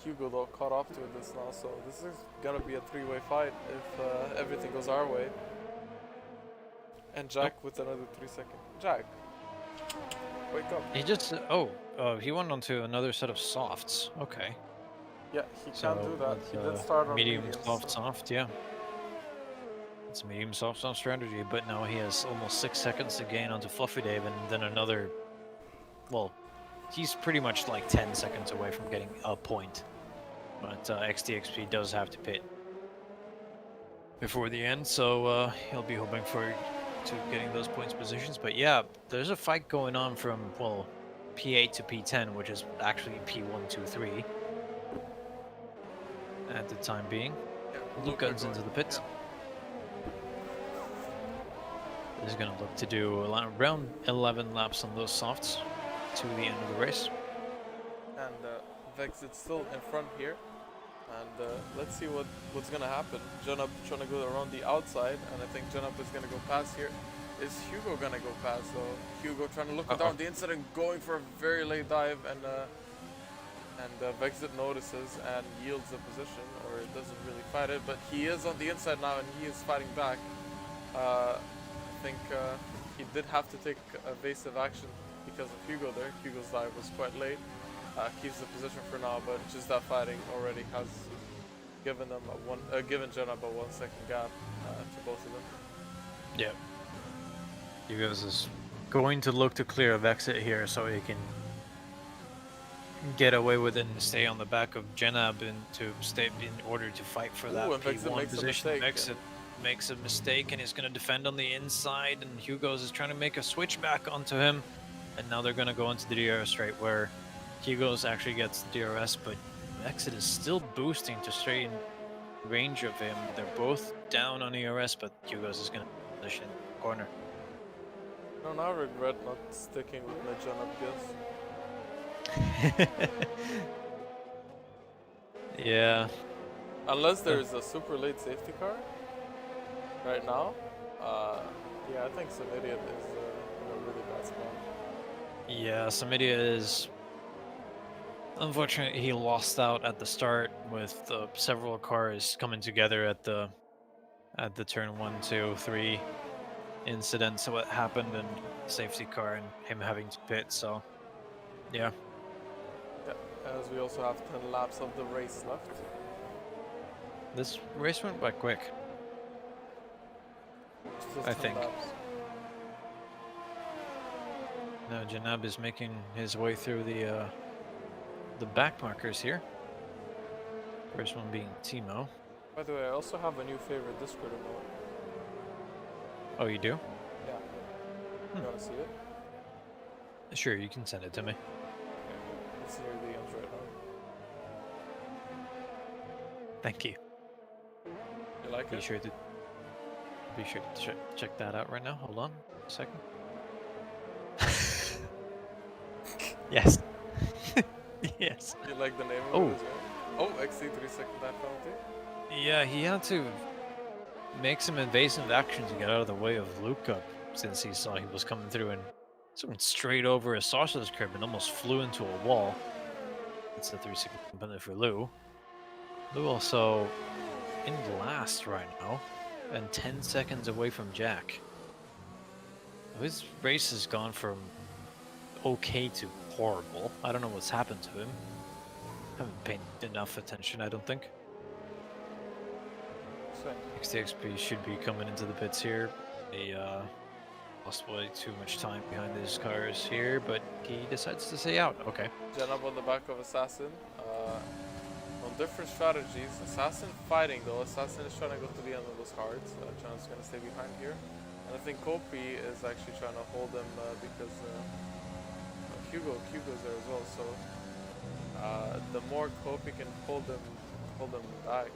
Hugo though caught up to this now, so this is gonna be a three-way fight if everything goes our way. And Jack with another 3 second. Jack, wake up. He just he went onto another set of softs. Okay. Yeah, he So can't do that. with, He did start on medium, mediums, soft, so- soft, yeah. It's a medium, soft, soft strategy, but now he has almost 6 seconds to gain onto Fluffy Dave, and then another. Well, he's pretty much like 10 seconds away from getting a point. But XTXP does have to pit before the end, so he'll be hoping for to getting those points positions. But yeah, there's a fight going on from, well, P8 to P10, which is actually P1, 2, 3 at the time being. Yeah, Luca's into the pits. Yeah. He's going to look to do around 11 laps on those softs to the end of the race. And Vex is still in front here. And let's see what's gonna happen. Janab trying to go around the outside, and I think Janab is gonna go past here. Is Hugo gonna go past though? Hugo trying to look down the inside and going for a very late dive, and Vexit notices and yields the position, or doesn't really fight it, but he is on the inside now and he is fighting back. I think he did have to take evasive action because of Hugo there. Hugo's dive was quite late. Keeps the position for now, but just that fighting already has given them given Janab a 1 second gap to both of them. Yep. Hugo's is going to look to clear of exit here so he can get away with it and stay on the back of Janab in order to fight for that P1 position. Vexit makes a mistake and he's going to defend on the inside, and Hugo's is trying to make a switch back onto him, and now they're going to go into the DRS straight where Hugo's actually gets the DRS, but Exit is still boosting to straight in range of him. They're both down on ERS, but Hugo's is going to position in the corner. No, now I regret not sticking with my Janab guess. Yeah. Unless there is a super late safety car right now. Yeah, I think some idiot is in a really bad spot. Yeah, Samidia is. Unfortunately, he lost out at the start with several cars coming together at the turn 1, 2, 3 incident. So what happened, and safety car and him having to pit. So yeah. Yeah, as we also have 10 laps of the race left. This race went by quick. Just I 10 think. laps. Now Janab is making his way through the back markers here. First one being Timo. By the way, I also have a new favorite Discord emote. Oh, you do? Yeah. You wanna see it? Sure, you can send it to me. Okay. It's near the end right now. Thank you. You like Be it? sure to check that out right now. Hold on a second. Yes. Yes. You like the name of Oh. it as well? Oh, XC 3-second dive penalty. Yeah, he had to make some invasive action to get out of the way of Luca, since he saw he was coming through and went straight over a sausage curb and almost flew into a wall. It's a 3-second penalty for Lou. Lou also in last right now and 10 seconds away from Jack. His race has gone from okay to horrible. I don't know what's happened to him. Haven't paid enough attention, I don't think. Same. XTXP should be coming into the pits here. He lost way too much time behind his cars here, but he decides to stay out. Okay. Janab on the back of Assassin. On different strategies. Assassin fighting though. Assassin is trying to go to the end of those cards. Janab's going to stay behind here. And I think Kopi is actually trying to hold him because Hugo's there as well. So the more Kopi can hold them back,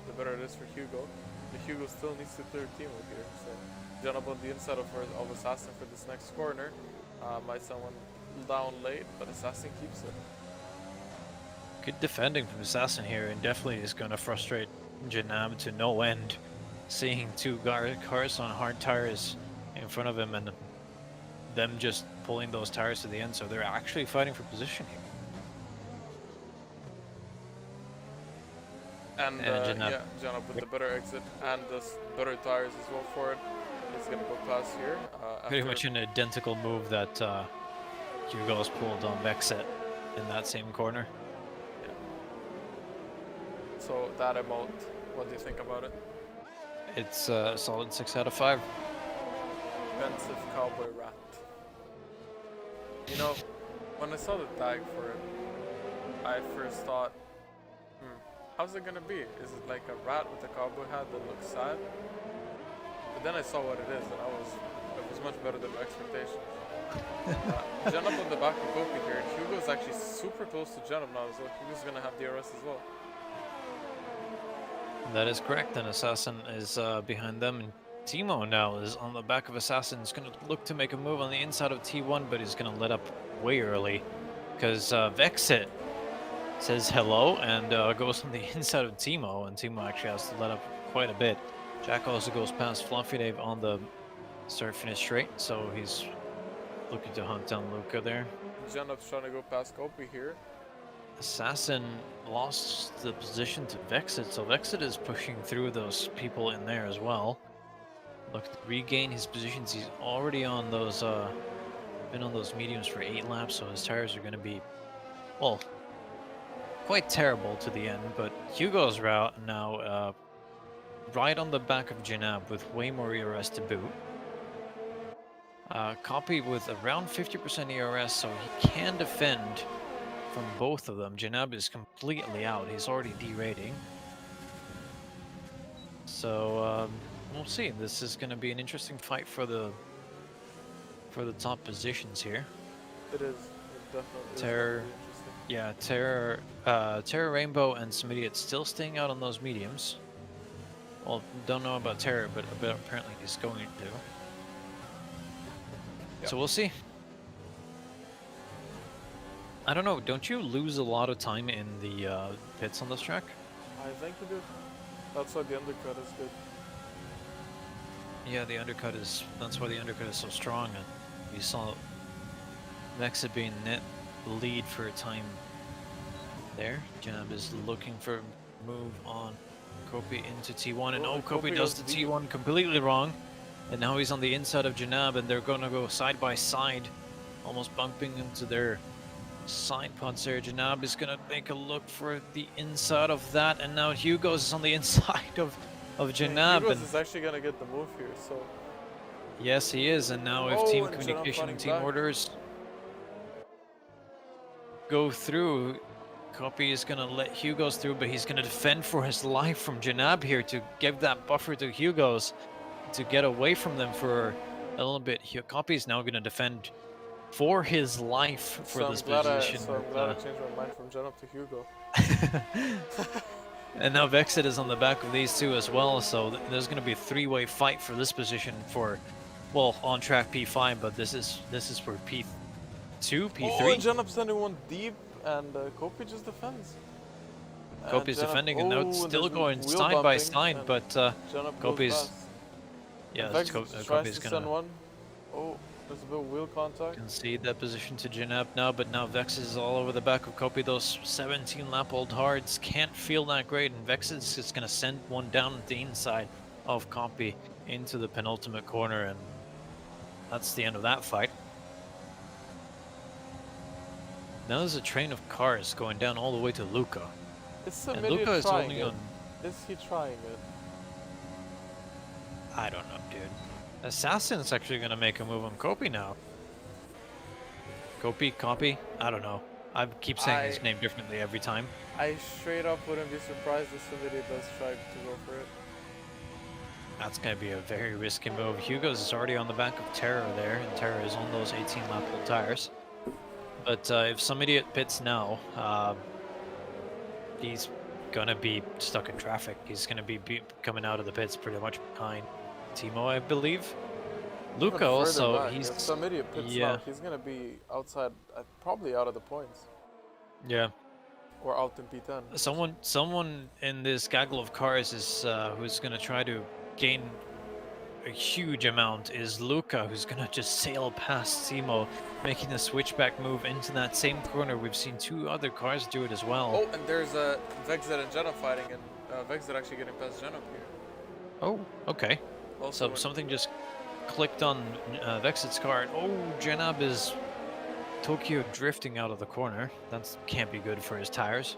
the better it is for Hugo. But Hugo still needs to clear teamwork here. So Janab on the inside of Assassin for this next corner. Might someone down late, but Assassin keeps it. Good defending from Assassin here, and definitely is going to frustrate Janab to no end. Seeing two cars on hard tires in front of him and them just pulling those tires to the end, so they're actually fighting for position here. And Janab. yeah, Janab with the better exit and the better tires as well for it. He's gonna go past here. Pretty After much an identical move that Hugo's pulled on Vexit in that same corner. yeah. So that emote, what do you think about it? It's a solid 6 out of 5. Offensive cowboy rat. You know, when I saw the tag for it, I first thought, how's it gonna be? Is it like a rat with a cowboy hat that looks sad? But then I saw what it is, and it was much better than my expectations. Janab on the back of Kopi here. Hugo's actually super close to Janab now, so Hugo's gonna have DRS as well. That is correct, and Assassin is behind them, and Timo now is on the back of Assassin. He's going to look to make a move on the inside of T1, but he's going to let up way early, because Vexit says hello and goes on the inside of Timo, and Timo actually has to let up quite a bit. Jack also goes past Fluffy Dave on the start-finish straight, so he's looking to hunt down Luca there. Janab's trying to go past Kopi here. Assassin lost the position to Vexit, so Vexit is pushing through those people in there as well. Look to regain his positions. He's already on those, been on those mediums for 8 laps, so his tires are going to be, well, quite terrible to the end. But Hugo's route now right on the back of Janab with way more ERS to boot. Copy with around 50% ERS, so he can defend from both of them. Janab is completely out. He's already derating. So we'll see. This is going to be an interesting fight for the top positions here. It is. It definitely Terror, is yeah, Terror Rainbow and Smidiot still staying out on those mediums. Well, don't know about Terror, but apparently he's going to. Yep. So we'll see. I don't know, don't you lose a lot of time in the pits on this track? I think we do. That's why the undercut is good. Yeah, the undercut is, that's why the undercut is so strong, and you saw Vexit being net lead for a time there. Janab is looking for a move on Kopi into T1, and Kopi does the T1 completely wrong, and now he's on the inside of Janab, and they're gonna go side by side, almost bumping into their side pods there. Janab is gonna make a look for the inside of that, and now Hugo's is on the inside of Janab. Hugo's is actually gonna get the move here, so. Yes, he is, and now if team communication and team orders go through, Copy is gonna let Hugo's through, but he's gonna defend for his life from Janab here to give that buffer to Hugo's to get away from them for a little bit. Copy is now gonna defend for his life for this position. So I'm glad I changed my mind from Janab to Hugo. And now Vexit is on the back of these two as well, so there's going to be a 3-way fight for this position for, well, on track P5, but this is for P2, P3. Oh, and Janab's sending one deep, and Kopi just defends. Kopi's defending, and now it's still going side by side, but Kopi's, yeah, Kopi's going to one. Oh, there's a bit of wheel contact. Concede that position to Janab now, but now Vex is all over the back of Kopi. Those 17-lap-old hards can't feel that great, and Vex is just going to send one down the inside of Kopi into the penultimate corner, and that's the end of that fight. Now there's a train of cars going down all the way to Luca. And Luca is only on... Is he trying it? I don't know, dude. Assassin's actually going to make a move on Kopi now. Kopi? I don't know. I keep saying his name differently every time. I straight up wouldn't be surprised if somebody does try to go for it. That's going to be a very risky move. Hugo's is already on the back of Terror there, and Terror is on those 18-lap-old tires. But if some idiot pits now, he's going to be stuck in traffic. He's going to be coming out of the pits pretty much behind Timo, I believe. Luca also, back. If some idiot pits now, he's gonna be outside, probably out of the points. Yeah. Or out in P10. Someone in this gaggle of cars is who's gonna try to gain a huge amount is Luca, who's gonna just sail past Timo, making a switchback move into that same corner. We've seen 2 other cars do it as well. Oh, and there's Vexit and Jenna fighting, and Vex are actually getting past Gen up here. Oh, okay. Also, So when, something just clicked on Vexit's car. And, oh, Janab is Tokyo drifting out of the corner. That can't be good for his tires.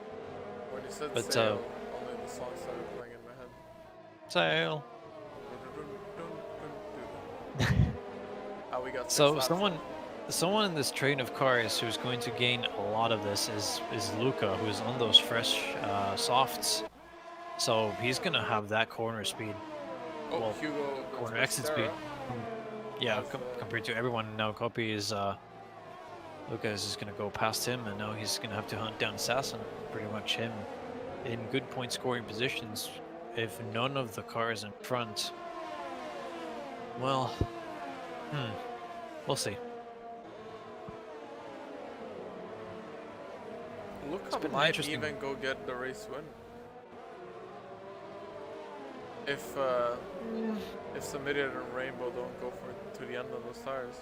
when you said But sail, only the song started playing in my head. sail. We got 6 So laps someone in this train of cars who's going to gain a lot of this is Luca, who's on those fresh softs. So he's gonna have that corner speed. Oh, Well, Hugo corner goes exit speed. Yeah, As, compared to everyone now, Copy is Luca is just gonna go past him, and now he's gonna have to hunt down Assassin. Pretty much him in good point scoring positions. If none of the cars in front, well, we'll see. Luca been might interesting. even go get the race win. If Samiria and Rainbow don't go to the end on those tires.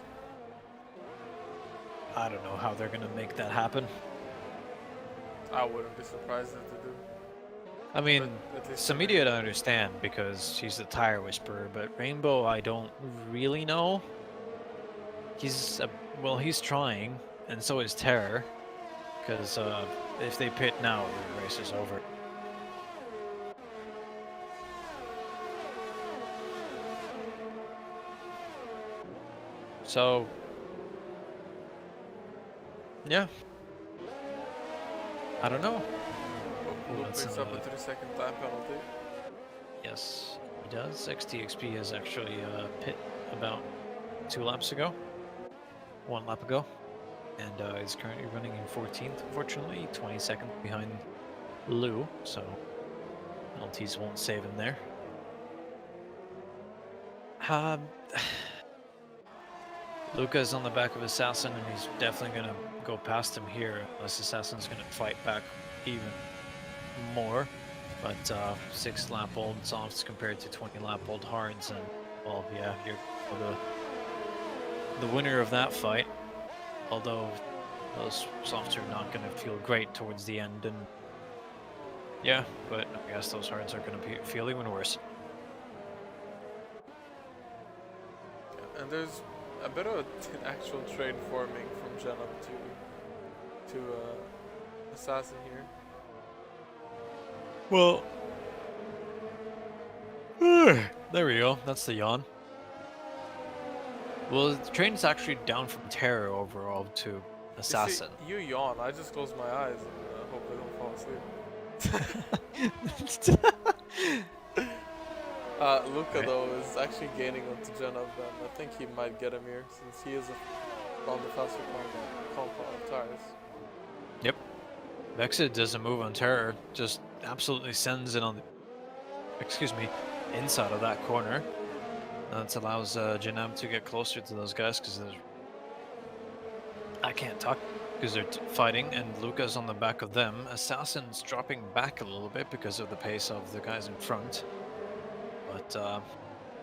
I don't know how they're gonna make that happen. I wouldn't be surprised if they do. I mean, At least Samidia I understand because he's the tire whisperer, but Rainbow I don't really know. He's he's trying, and so is Terror. Because if they pit now, the race is over. So, yeah. I don't know. Luke picks up a 3-second time penalty. Yes, he does. XTXP has actually pit about 2 laps ago. 1 lap ago. And is currently running in 14th, unfortunately. 20 seconds behind Lou, so penalties won't save him there. Luca's on the back of Assassin, and he's definitely going to go past him here, unless Assassin's going to fight back even more. But 6-lap-old softs compared to 20-lap-old hards, and, well, yeah, you're the winner of that fight. Although those softs are not going to feel great towards the end, and yeah, but I guess those hards are going to feel even worse. And there's a bit of an actual trade forming from Gen up to Assassin here. Well, there we go. That's the yawn. Well, the train's actually down from Terror overall to Assassin. You yawn. I just close my eyes and hope I don't fall asleep. Luca though is actually gaining onto Gen up, and I think he might get him here since he is on the faster compound of tires. Yep. Vexit doesn't move on Terror, just absolutely sends it on the, inside of that corner. That allows Janab to get closer to those guys because I can't talk because they're fighting, and Luca's on the back of them. Assassin's dropping back a little bit because of the pace of the guys in front. But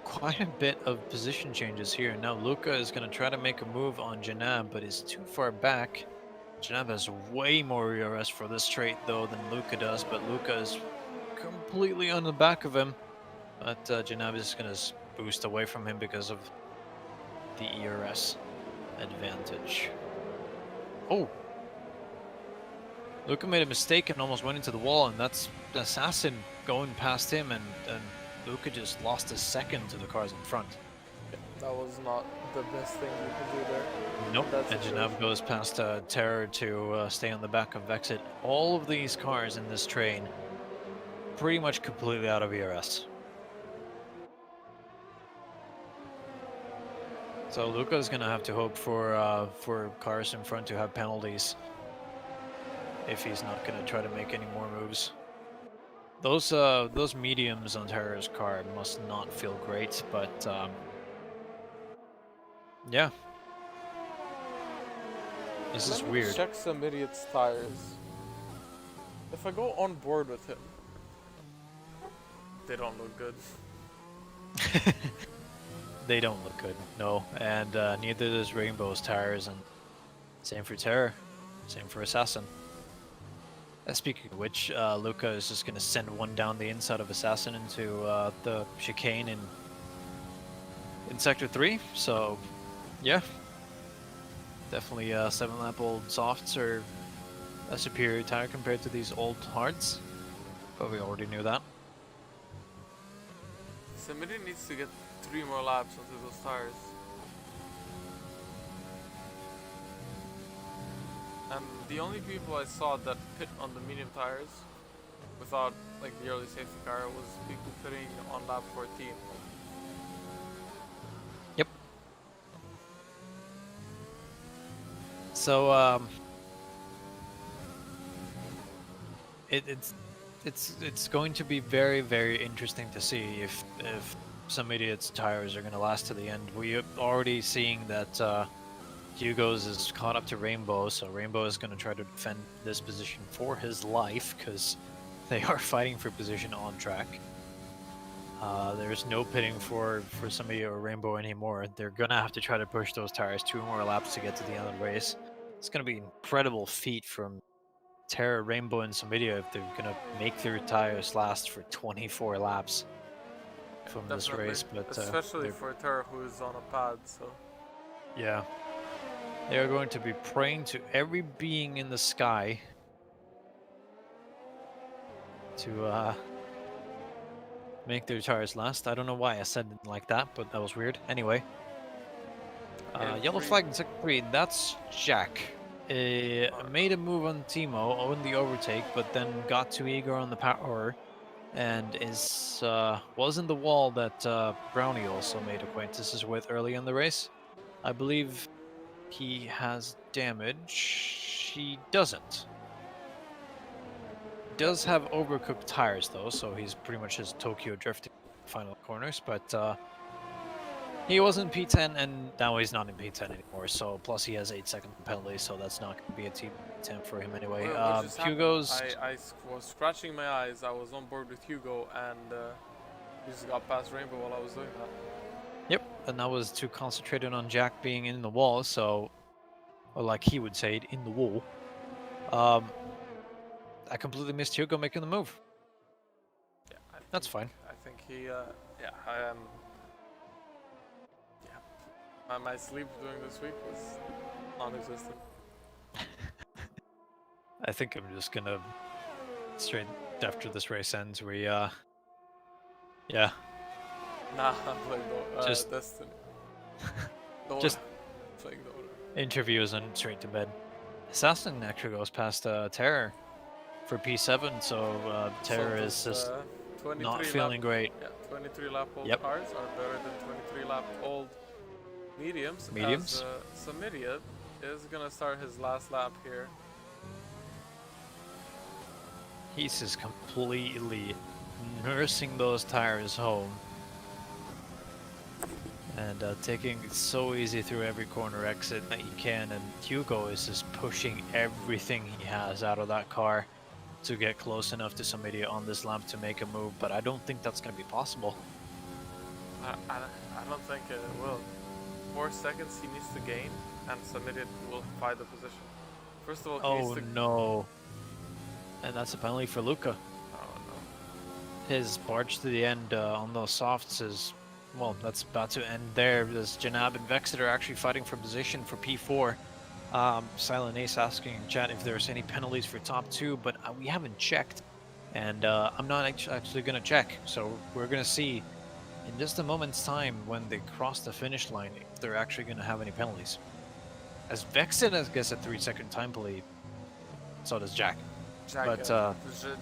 quite a bit of position changes here. Now Luca is going to try to make a move on Janab, but is too far back. Janab has way more ERS for this straight though than Luca does, but Luca is completely on the back of him. But Janab is going to boost away from him because of the ERS advantage. Oh! Luca made a mistake and almost went into the wall, and that's Assassin going past him, and Luca just lost a second to the cars in front. That was not the best thing you could do there. Nope, and Janab goes past Terror to stay on the back of Vexit. All of these cars in this train pretty much completely out of ERS. So Luca's gonna have to hope for cars in front to have penalties if he's not gonna try to make any more moves. Those mediums on Terror's car must not feel great, but yeah, this is weird. Check some idiot's tires. If I go on board with him, they don't look good. They don't look good, no, and neither does Rainbow's tires, and same for Terror, same for Assassin. Speaking of which, Luca is just going to send one down the inside of Assassin into the chicane in Sector 3. So, yeah, definitely 7-lap-old softs are a superior tire compared to these old hards. But we already knew that. Somebody needs to get 3 more laps onto those tires. And the only people I saw that pit on the medium tires without like the early safety car was people pitting on lap 14. Yep. So it's going to be very, very interesting to see if some idiots' tires are going to last to the end. We are already seeing that Hugo's is caught up to Rainbow, so Rainbow is going to try to defend this position for his life because they are fighting for position on track. There's no pitting for somebody or Rainbow anymore. They're going to have to try to push those tires 2 more laps to get to the end of the race. It's going to be an incredible feat from Terra, Rainbow, and Samidia if they're going to make their tires last for 24 laps from this Definitely. race. But especially for Terra, who is on a pad, so yeah. They are going to be praying to every being in the sky to make their tires last. I don't know why I said it like that, but that was weird. Anyway, yellow flag in sector 3. That's Jack. Made a move on Timo on the overtake, but then got too eager on the power, and was in the wall that Brownie also made acquaintances with early in the race. I believe he has damage. He doesn't. Does have overcooked tires though, so he's pretty much just Tokyo drifting final corners, but he was in P10 and now he's not in P10 anymore, so plus he has 8-second penalty, so that's not going to be a T10 for him anyway. Hugo's... I was scratching my eyes, I was on board with Hugo, and he just got past Rainbow while I was doing that. Yep, and that was too concentrated on Jack being in the wall, so, or like he would say it, in the wall. I completely missed Hugo making the move. Yeah, that's fine. I think he, yeah, I am. Yeah, my sleep during this week was non-existent. I think I'm just gonna straight after this race ends, yeah. Nah, I'm playing just Destiny. just playing Dota. Interviews and straight to bed. Assassin actually goes past Terror for P7, so Terror is just not feeling great. Yeah, 23 lap old cars are better than 23 lap old mediums. As, Samidia is gonna start his last lap here. He's just completely nursing those tires home and taking it so easy through every corner exit that he can, and Hugo is just pushing everything he has out of that car to get close enough to somebody on this lap to make a move, but I don't think that's going to be possible. I don't think it will. 4 seconds he needs to gain, and Samidia will fight the position. First of all, he needs to... no. And that's a penalty for Luca. Oh no. His barge to the end on those softs is, well, that's about to end there. As Janab and Vexit are actually fighting for position for P4. Silent Ace asking in chat if there's any penalties for top 2, but we haven't checked. And I'm not actually going to check. So we're going to see in just a moment's time when they cross the finish line if they're actually going to have any penalties. As Vexit gets a 3-second time penalty, so does Jack. But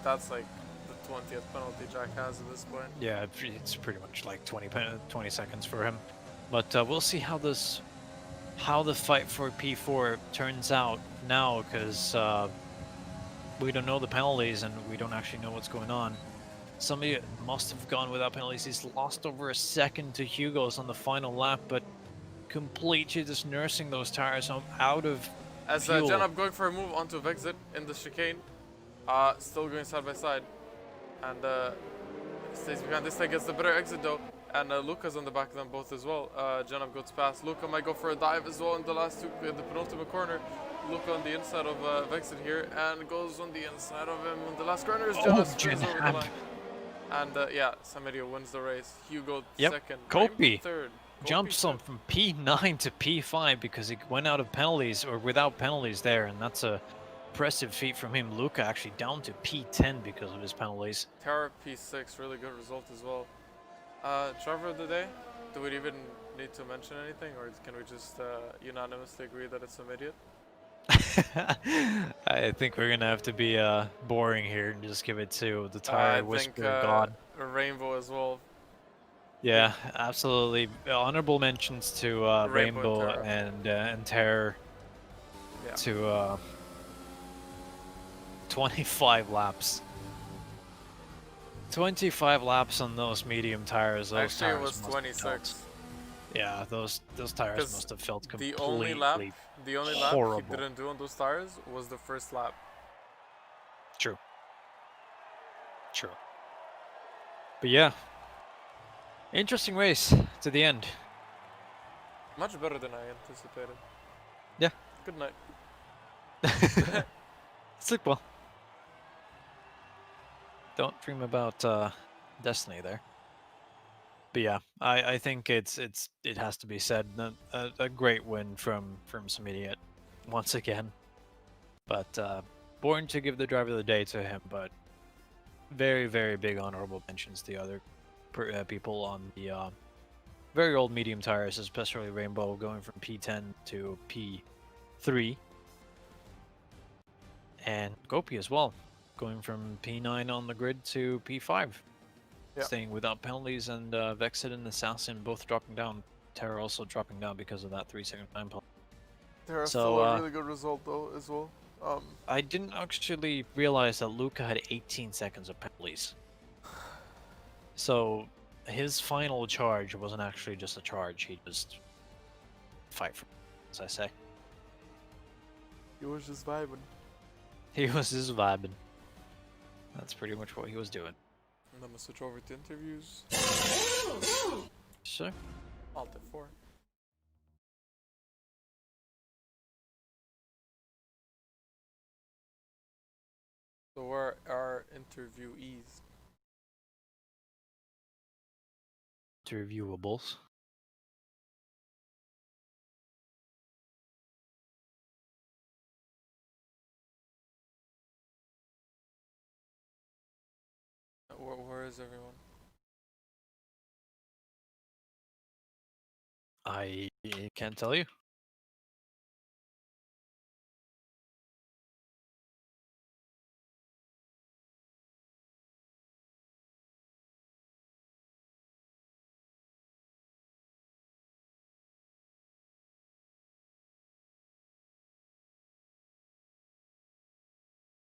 that's like the 20th penalty Jack has at this point. Yeah, it's pretty much like 20 seconds for him. But we'll see how the fight for P4 turns out now, because we don't know the penalties and we don't actually know what's going on. Somebody must have gone without penalties. He's lost over a second to Hugo's on the final lap, but completely just nursing those tires home out of as Janab going for a move onto Vexit in the chicane. Still going side by side, and stays behind. This time gets the better exit though, and Luca's on the back of them both as well. Janab goes past. Luca might go for a dive as well in the last the penultimate corner. Luca on the inside of Vexit here and goes on the inside of him. The last corner is Oh, just Jen spins over the Hab. line. And yeah, Samario wins the race. Hugo Yep. second. Rainbow Kopi third. Kopi jumps on fifth. from P9 to P5 because he went out of penalties or without penalties there, and that's a impressive feat from him. Luca actually down to P10 because of his penalties. Terra P6, really good result as well. Driver of the day, do we even need to mention anything, or can we just unanimously agree that it's some idiot? I think we're gonna have to be boring here and just give it to the I tire think whisperer god. Rainbow as well. Yeah, absolutely. Honorable mentions to Rainbow and Rainbow Terra. and Terror Yeah. to 25 laps. 25 laps on those medium tires. Those Actually, tires it was must have 26. felt, yeah, those tires 'Cause must have felt the completely only lap he horrible. didn't do on those tires was the first lap. True. True. But yeah, interesting race to the end. Much better than I anticipated. Yeah. Good night. Sleep well. Don't dream about Destiny there. But yeah, I think it has to be said a great win from some idiot once again. But born to give the driver of the day to him, but very big honorable mentions to the other people on the very old medium tires, especially Rainbow going from P10 to P3, and Gopi as well going from P9 on the grid to P5. Yeah. Staying without penalties, and Vexit and Assassin both dropping down. Terra also dropping down because of that 3-second time penalty. Terra's So, still a really good result though as well. I didn't actually realize that Luca had 18 seconds of penalties. So his final charge wasn't actually just a charge, he just fight for it, as I say. He was just vibing. He was just vibing. That's pretty much what he was doing. And I'm gonna switch over to interviews. Sure. Alt F4. So where are interviewees? Interviewables. Where is everyone? I can't tell you.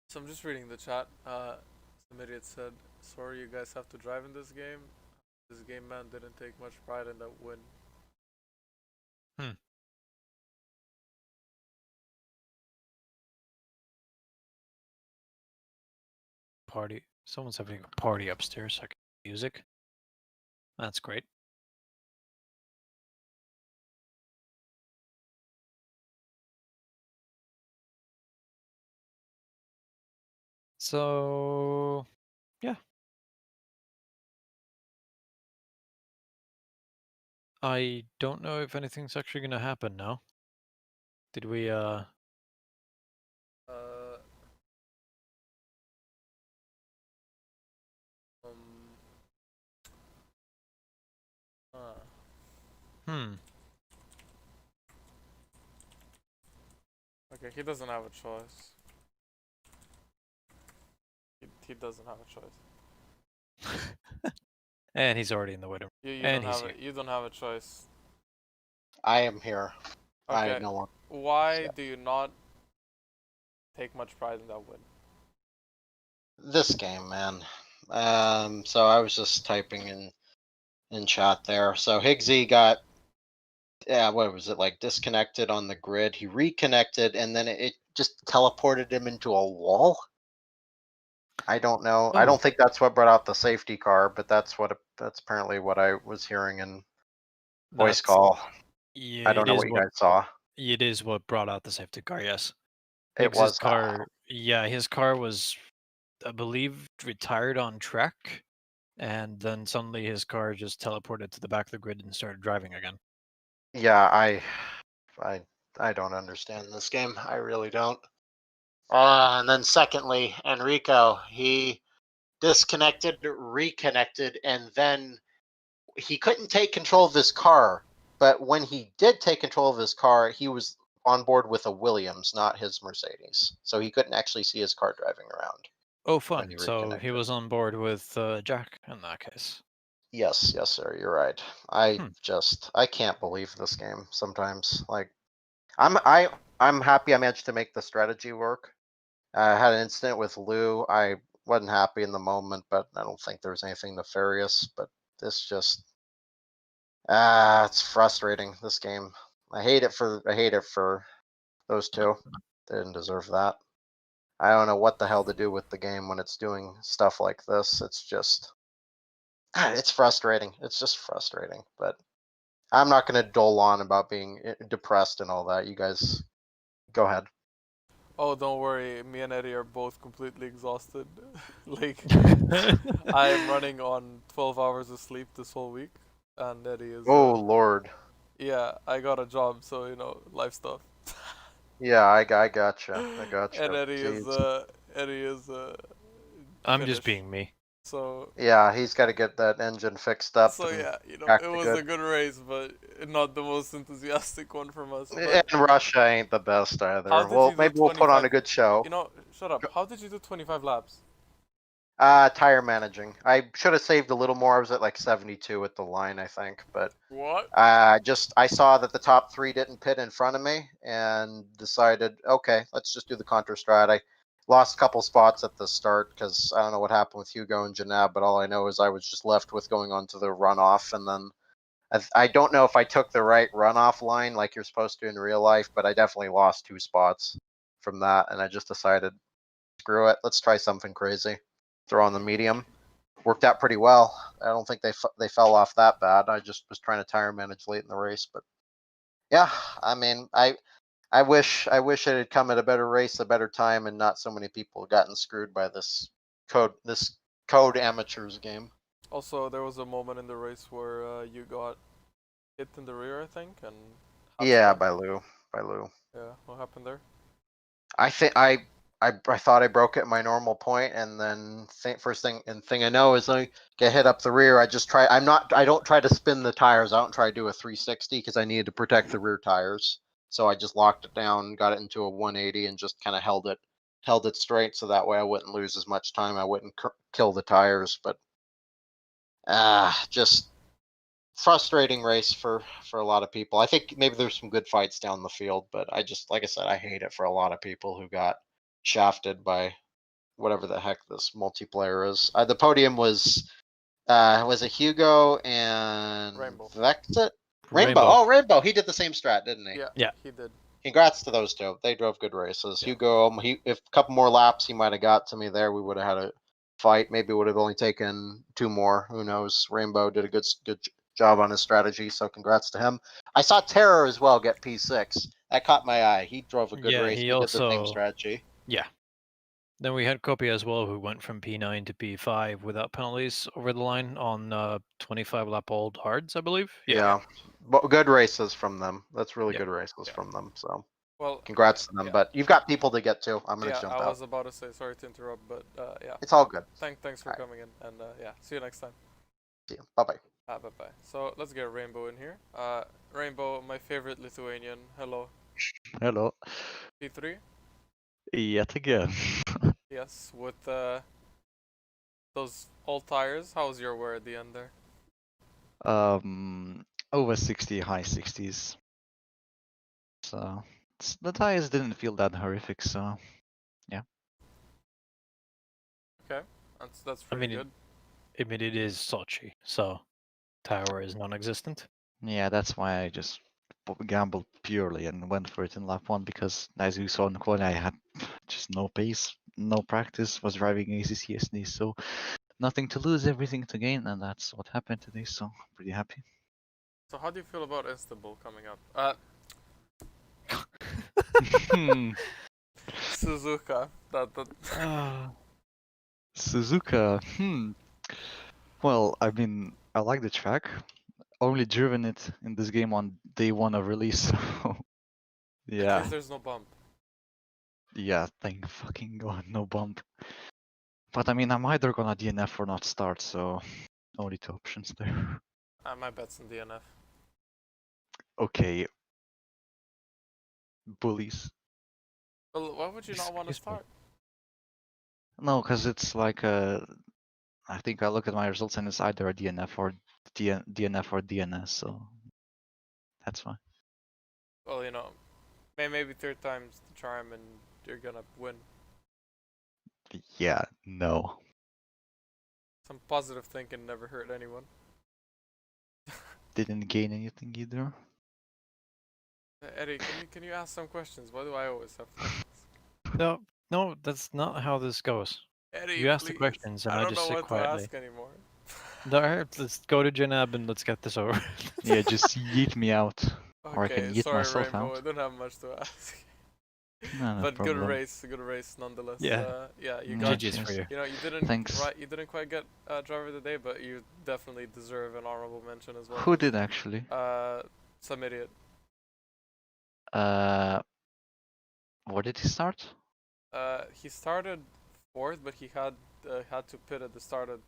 So I'm just reading the chat. Some idiot said, "Sorry, you guys have to drive in this game. This game man didn't take much pride in that win." Party. Someone's having a party upstairs. I can hear music. That's great. So, yeah. I don't know if anything's actually gonna happen now. Did we, Uh. Um. Hmm. Okay, he doesn't have a choice. He doesn't have a choice. And he's already in the window. And he's here. You don't have a choice. I am here. Okay. I know. Why do you not take much pride in that win? This game, man. So I was just typing in chat there. So Higgsy got, what was it, like disconnected on the grid. He reconnected, and then it just teleported him into a wall. I don't know. I don't think that's what brought out the safety car, but that's apparently what I was hearing in voice call. Yeah, I don't know what you guys saw. It is what brought out the safety car, yes. It Because his was. car, yeah, his car was, I believe, retired on track, and then suddenly his car just teleported to the back of the grid and started driving again. Yeah, I, I don't understand this game. I really don't. And then secondly, Enrico, he disconnected, reconnected, and then he couldn't take control of his car. But when he did take control of his car, he was on board with a Williams, not his Mercedes. So he couldn't actually see his car driving around Oh, when he fun. So he reconnected. was on board with Jack in that case. Yes, yes, sir. You're right. Hmm. I can't believe this game sometimes. Like I'm happy I managed to make the strategy work. I had an incident with Lou. I wasn't happy in the moment, but I don't think there's anything nefarious. But this just it's frustrating. This game, I hate it for those two. They didn't deserve that. I don't know what the hell to do with the game when it's doing stuff like this. It's just it's frustrating. It's just frustrating. But I'm not going to dole on about being depressed and all that. You guys go ahead. Oh, don't worry. Me and Eddie are both completely exhausted. Like, I am running on 12 hours of sleep this whole week, and Eddie is, Oh Lord. yeah, I got a job, so life stuff. Yeah, I gotcha. I And gotcha. Jeez. Eddie is I'm just finished. being me. So Yeah, he's got to get that engine fixed up so and yeah, back it to was a good. good race, but not the most enthusiastic one from us. But And Russia ain't the best how either. did Well, you do maybe we'll put on 25? a good show. Shut up. How did you do 25 laps? Tire managing. I should have saved a little more. I was at like 72 at the line, I think, but What? I saw that the top three didn't pit in front of me and decided, okay, let's just do the counter strat. I lost a couple spots at the start because I don't know what happened with Hugo and Janab, but all I know is I was just left with going on to the runoff, and then I don't know if I took the right runoff line like you're supposed to in real life, but I definitely lost 2 spots from that, and I just decided, screw it, let's try something crazy. Throw on the medium. Worked out pretty well. I don't think they fell off that bad. I just was trying to tire manage late in the race, but yeah, I mean, I wish it had come at a better race, a better time, and not so many people gotten screwed by this code amateurs game. Also, there was a moment in the race where you got hit in the rear, I think, and half Yeah, spun. by Lou, by Lou. Yeah, what happened there? I think I thought I broke it at my normal point, and then first thing I know is I get hit up the rear. I don't try to spin the tires. I don't try to do a 360 because I needed to protect the rear tires. So I just locked it down, got it into a 180, and just kind of held it straight so that way I wouldn't lose as much time. I wouldn't kill the tires, but just frustrating race for a lot of people. I think maybe there's some good fights down the field, but I just, like I said, I hate it for a lot of people who got shafted by whatever the heck this multiplayer is. The podium was it Hugo and Rainbow. Vexit? Rainbow. Rainbow. Oh, Rainbow. He did the same strat, didn't he? Yeah, Yeah. he did. Congrats to those two. They drove good races. Yeah. Hugo, if a couple more laps, he might have got to me there. We would have had a fight. Maybe it would have only taken 2 more. Who knows? Rainbow did a good job on his strategy, so congrats to him. I saw Terror as well get P6. That caught my eye. He drove a good Yeah, race. he He did the same also. strategy. Yeah. Then we had Kopi as well, who went from P9 to P5 without penalties over the line on 25 lap old hards, I believe. Yeah. But good races from them. That's really Yeah. good races Yeah. from them. So Well, congrats to them. yeah. But you've got people to get to. I'm gonna Yeah, jump I out. was about to say sorry to interrupt, but yeah. It's all good. Thanks for All right. coming in, and yeah, see you next time. See you. Bye bye. Bye bye. So let's get Rainbow in here. Rainbow, my favorite Lithuanian. Hello. Hello. P3. Yet again. Yes, with those old tires. How was your wear at the end there? Over 60, high 60s. So the tires didn't feel that horrific. So yeah. Okay, that's I pretty mean, good. it is Sochi, so tower is non-existent. Yeah, that's why I just gambled purely and went for it in lap 1 because, as you saw in the quality, I had just no pace, no practice, was driving ACC SD, so nothing to lose, everything to gain, and that's what happened today. So pretty happy. So how do you feel about Istanbul coming up? Hmm. Suzuka. That Suzuka. Well, I mean, I like the track. Only driven it in this game on day one of release. So at yeah, least there's no bump. yeah. Thank fucking god, no bump. But I mean, I'm either gonna DNF or not start. So only two options there. My bet's in DNF. Okay, bullies. Well, why would you not want to Excuse me. start? No, because it's like I think I look at my results and it's either a DNF or DNF or DNS. So that's fine. Well, maybe third time's the charm and you're gonna win. Yeah, no. Some positive thinking never hurt anyone. Didn't gain anything either. Eddie, can you ask some questions? Why do I always have questions? No, no, that's not how this goes. Eddie, You ask the please. questions and I I don't just know sit what to quietly. ask anymore. Alright, let's go to Janab and let's get this over. Yeah, just yeet me out. Or I can Okay, yeet sorry myself Rainbow, I out. don't have much to ask. No, no But good problem. race nonetheless. Yeah. Yeah, you Yeah, got GG's for cheers. you. you didn't Thanks. you didn't quite get driver of the day, but you definitely deserve an honorable mention as well. Who did actually? Some idiot. Where did he start? He started fourth, but he had to pit at the start of,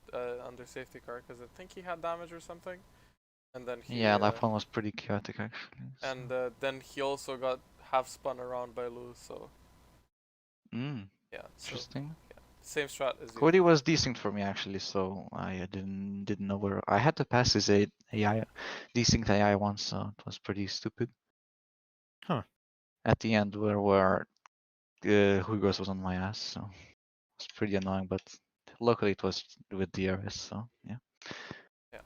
under safety car because I think he had damage or something, and then he Yeah, lap one was pretty chaotic actually. So. and then he also got half spun around by Lou. So yeah, so Interesting. yeah, same strat as you. Cody was decent for me actually, so I didn't know where I had to pass his AI decent AI once, so it was pretty stupid. Huh. At the end where Hugo's was on my ass, so it's pretty annoying. But luckily it was with DRS, so yeah. Yeah.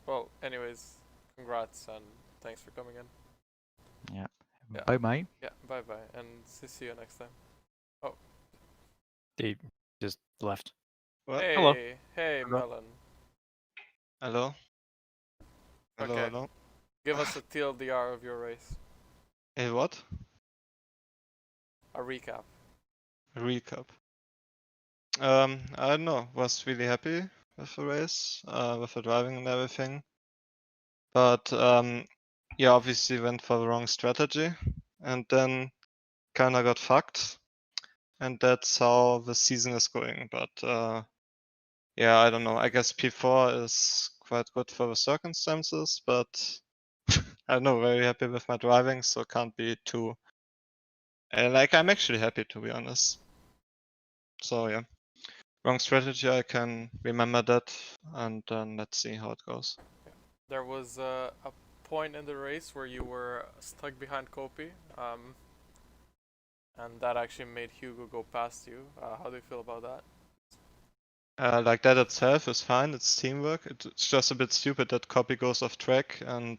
Well, anyways, congrats and thanks for coming in. Yeah. Yeah. Bye bye. Yeah. Bye bye, and see you next time. They just left. What? Hey, Hello. hey, Hello. Melon. Hello? Hello, Okay. hello? Give us a TLDR of your race. Hey, what? A recap. Recap. I don't know. Was really happy with the race, with the driving and everything. But, yeah, obviously went for the wrong strategy and then kinda got fucked. And that's how the season is going. But, yeah, I don't know. I guess P4 is quite good for the circumstances, but I don't know, very happy with my driving, so can't be too. Like, I'm actually happy to be honest. So yeah, wrong strategy. I can remember that, and then let's see how it goes. There was a point in the race where you were stuck behind Kopi, and that actually made Hugo go past you. How do you feel about that? Like that itself is fine. It's teamwork. It's just a bit stupid that Copy goes off track and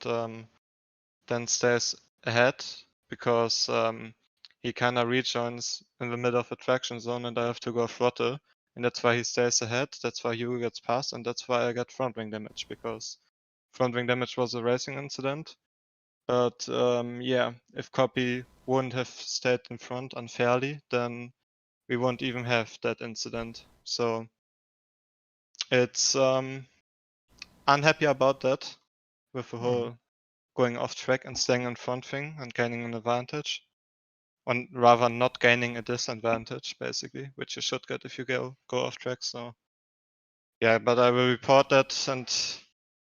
then stays ahead because he kind of rejoins in the middle of the traction zone, and I have to go throttle, and that's why he stays ahead. That's why Hugo gets past, and that's why I get front wing damage because front wing damage was a racing incident. But yeah, if Copy wouldn't have stayed in front unfairly, then we won't even have that incident. So it's unhappy about that with the whole going off track and staying in front thing and gaining an advantage. Or rather not gaining a disadvantage basically, which you should get if you go off track. So yeah, but I will report that, and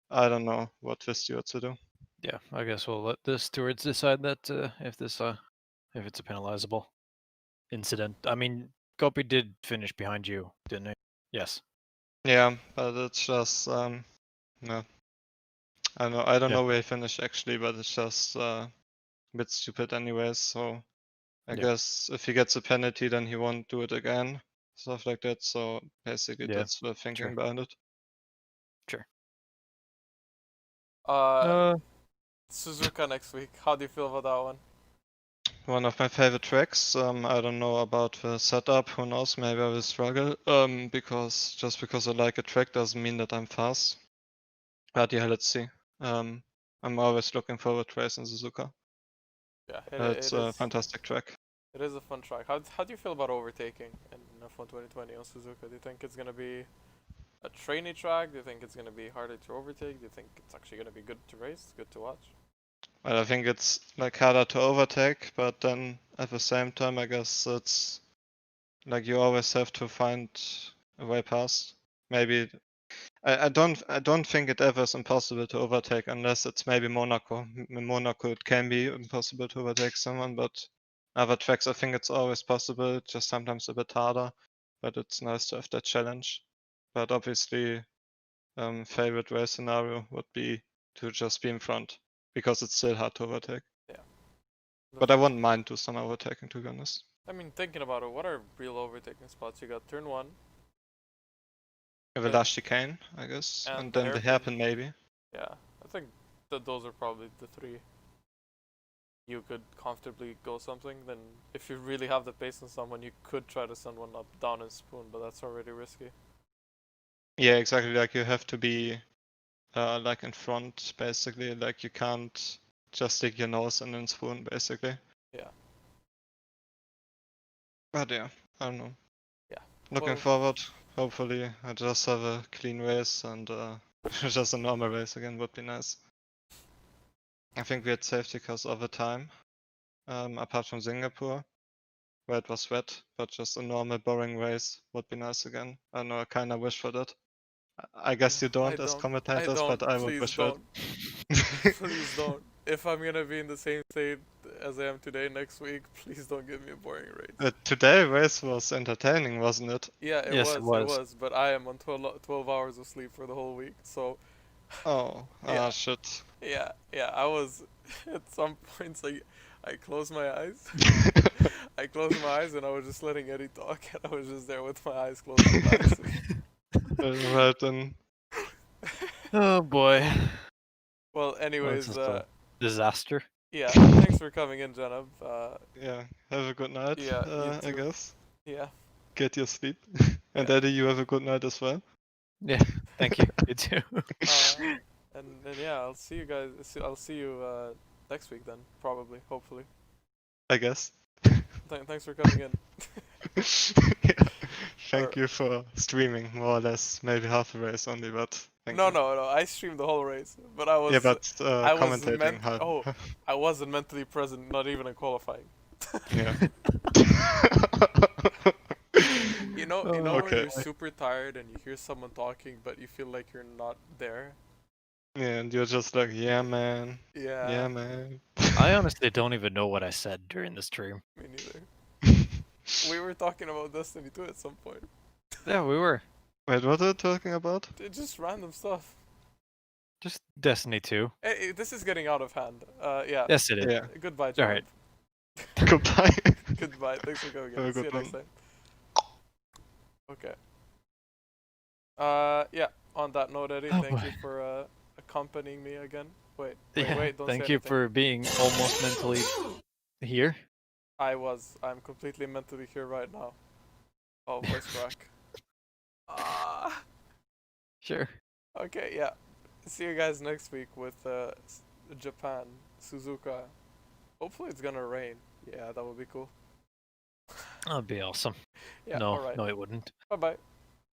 I don't know what twist you to do. Yeah, I guess we'll let the stewards decide that if it's a penalizable incident. I mean, Gopi did finish behind you, didn't he? Yes. Yeah, but it's just no. I don't Yeah. know where he finished actually, but it's just a bit stupid anyways. So I Yeah. guess if he gets a penalty, then he won't do it again, stuff like that. So basically, Yeah, that's the thinking sure. behind it. Sure. Suzuka next week. How do you feel about that one? One of my favorite tracks. I don't know about the setup. Who knows? Maybe I will struggle. Because just because I like a track doesn't mean that I'm fast. But yeah, let's see. I'm always looking forward to racing Suzuka. Yeah, It's it a is. fantastic track. It is a fun track. How do you feel about overtaking in F1 2020 on Suzuka? Do you think it's gonna be a trainee track? Do you think it's gonna be harder to overtake? Do you think it's actually gonna be good to race, good to watch? Well, I think it's like harder to overtake, but then at the same time, I guess it's like you always have to find a way past. Maybe I don't think it ever is impossible to overtake unless it's maybe Monaco. In Monaco it can be impossible to overtake someone, but other tracks I think it's always possible, just sometimes a bit harder. But it's nice to have that challenge. But obviously, favorite race scenario would be to just be in front because it's still hard to overtake. Yeah. But I wouldn't mind do some overtaking, to be honest. I mean, thinking about it, what are real overtaking spots? You got turn 1, The last chicane, I guess, and and the then the hairpin. hairpin maybe. Yeah, I think that those are probably the 3. You could comfortably go something. Then, if you really have the pace on someone, you could try to send one up, down, and spoon, but that's already risky. Yeah, exactly. Like you have to be like in front, basically. Like you can't just stick your nose in and spoon, basically. Yeah. But yeah, I don't know. Yeah. Looking Well, forward. Hopefully, I just have a clean race and just a normal race again would be nice. I think we had safety cars all the time, apart from Singapore, where it was wet. But just a normal, boring race would be nice again. I know I kind of wish for that. I guess you don't as commentators, don't. but I would Please wish for don't. it. Please don't. If I'm gonna be in the same state as I am today next week, please don't give me a boring race. Today race was entertaining, wasn't it? Yeah, it Yes, was. it It was. was. But I am on 12 hours of sleep for the whole week. So Oh, Yeah. shit. yeah. I was at some points I closed my eyes. I closed my eyes and I was just letting Eddie talk, and I was just there with my eyes closed and relaxing. Right then. Oh boy. Well, Well, anyways, this is a disaster. yeah. Thanks for coming in, Janab. Yeah, have a good night, Yeah, you I too. guess. Yeah. Get your sleep. And Yeah. Eddie, you have a good night as well. Yeah. Thank you. You too. And yeah, I'll see you guys. I'll see you next week then, probably, hopefully. I guess. Thanks for coming in. Yeah. Thank Or- you for streaming, more or less. Maybe half a race only, but thank No, you. no. I streamed the whole race, but I was. Yeah, but I was commentating meant. Oh, I wasn't mentally present, not even in qualifying. Yeah. You know when Okay. you're super tired and you hear someone talking, but you feel like you're not there. Yeah, and you're just like, yeah, man. Yeah. Yeah, man. I honestly don't even know what I said during the stream. Me neither. We were talking about Destiny 2 at some point. Yeah, we were. Wait, what are you talking about? Just random stuff. Just Destiny 2. Hey, this is getting out of hand. Yeah. Yes, it is. Yeah. Goodbye, John. Alright. Goodbye. Goodbye. Thanks for coming Have a in. See you good next one. time. Okay. Yeah. On that note, Eddie, Oh, thank boy. you for accompanying me again. Wait. Yeah, Don't thank say you anything. for being almost mentally here. I'm completely mentally here right now. Oh, voice crack. Sure. Okay, yeah. See you guys next week with Japan, Suzuka. Hopefully it's gonna rain. Yeah, that would be cool. That'd be awesome. Yeah, No, alright. no, it wouldn't. Bye bye.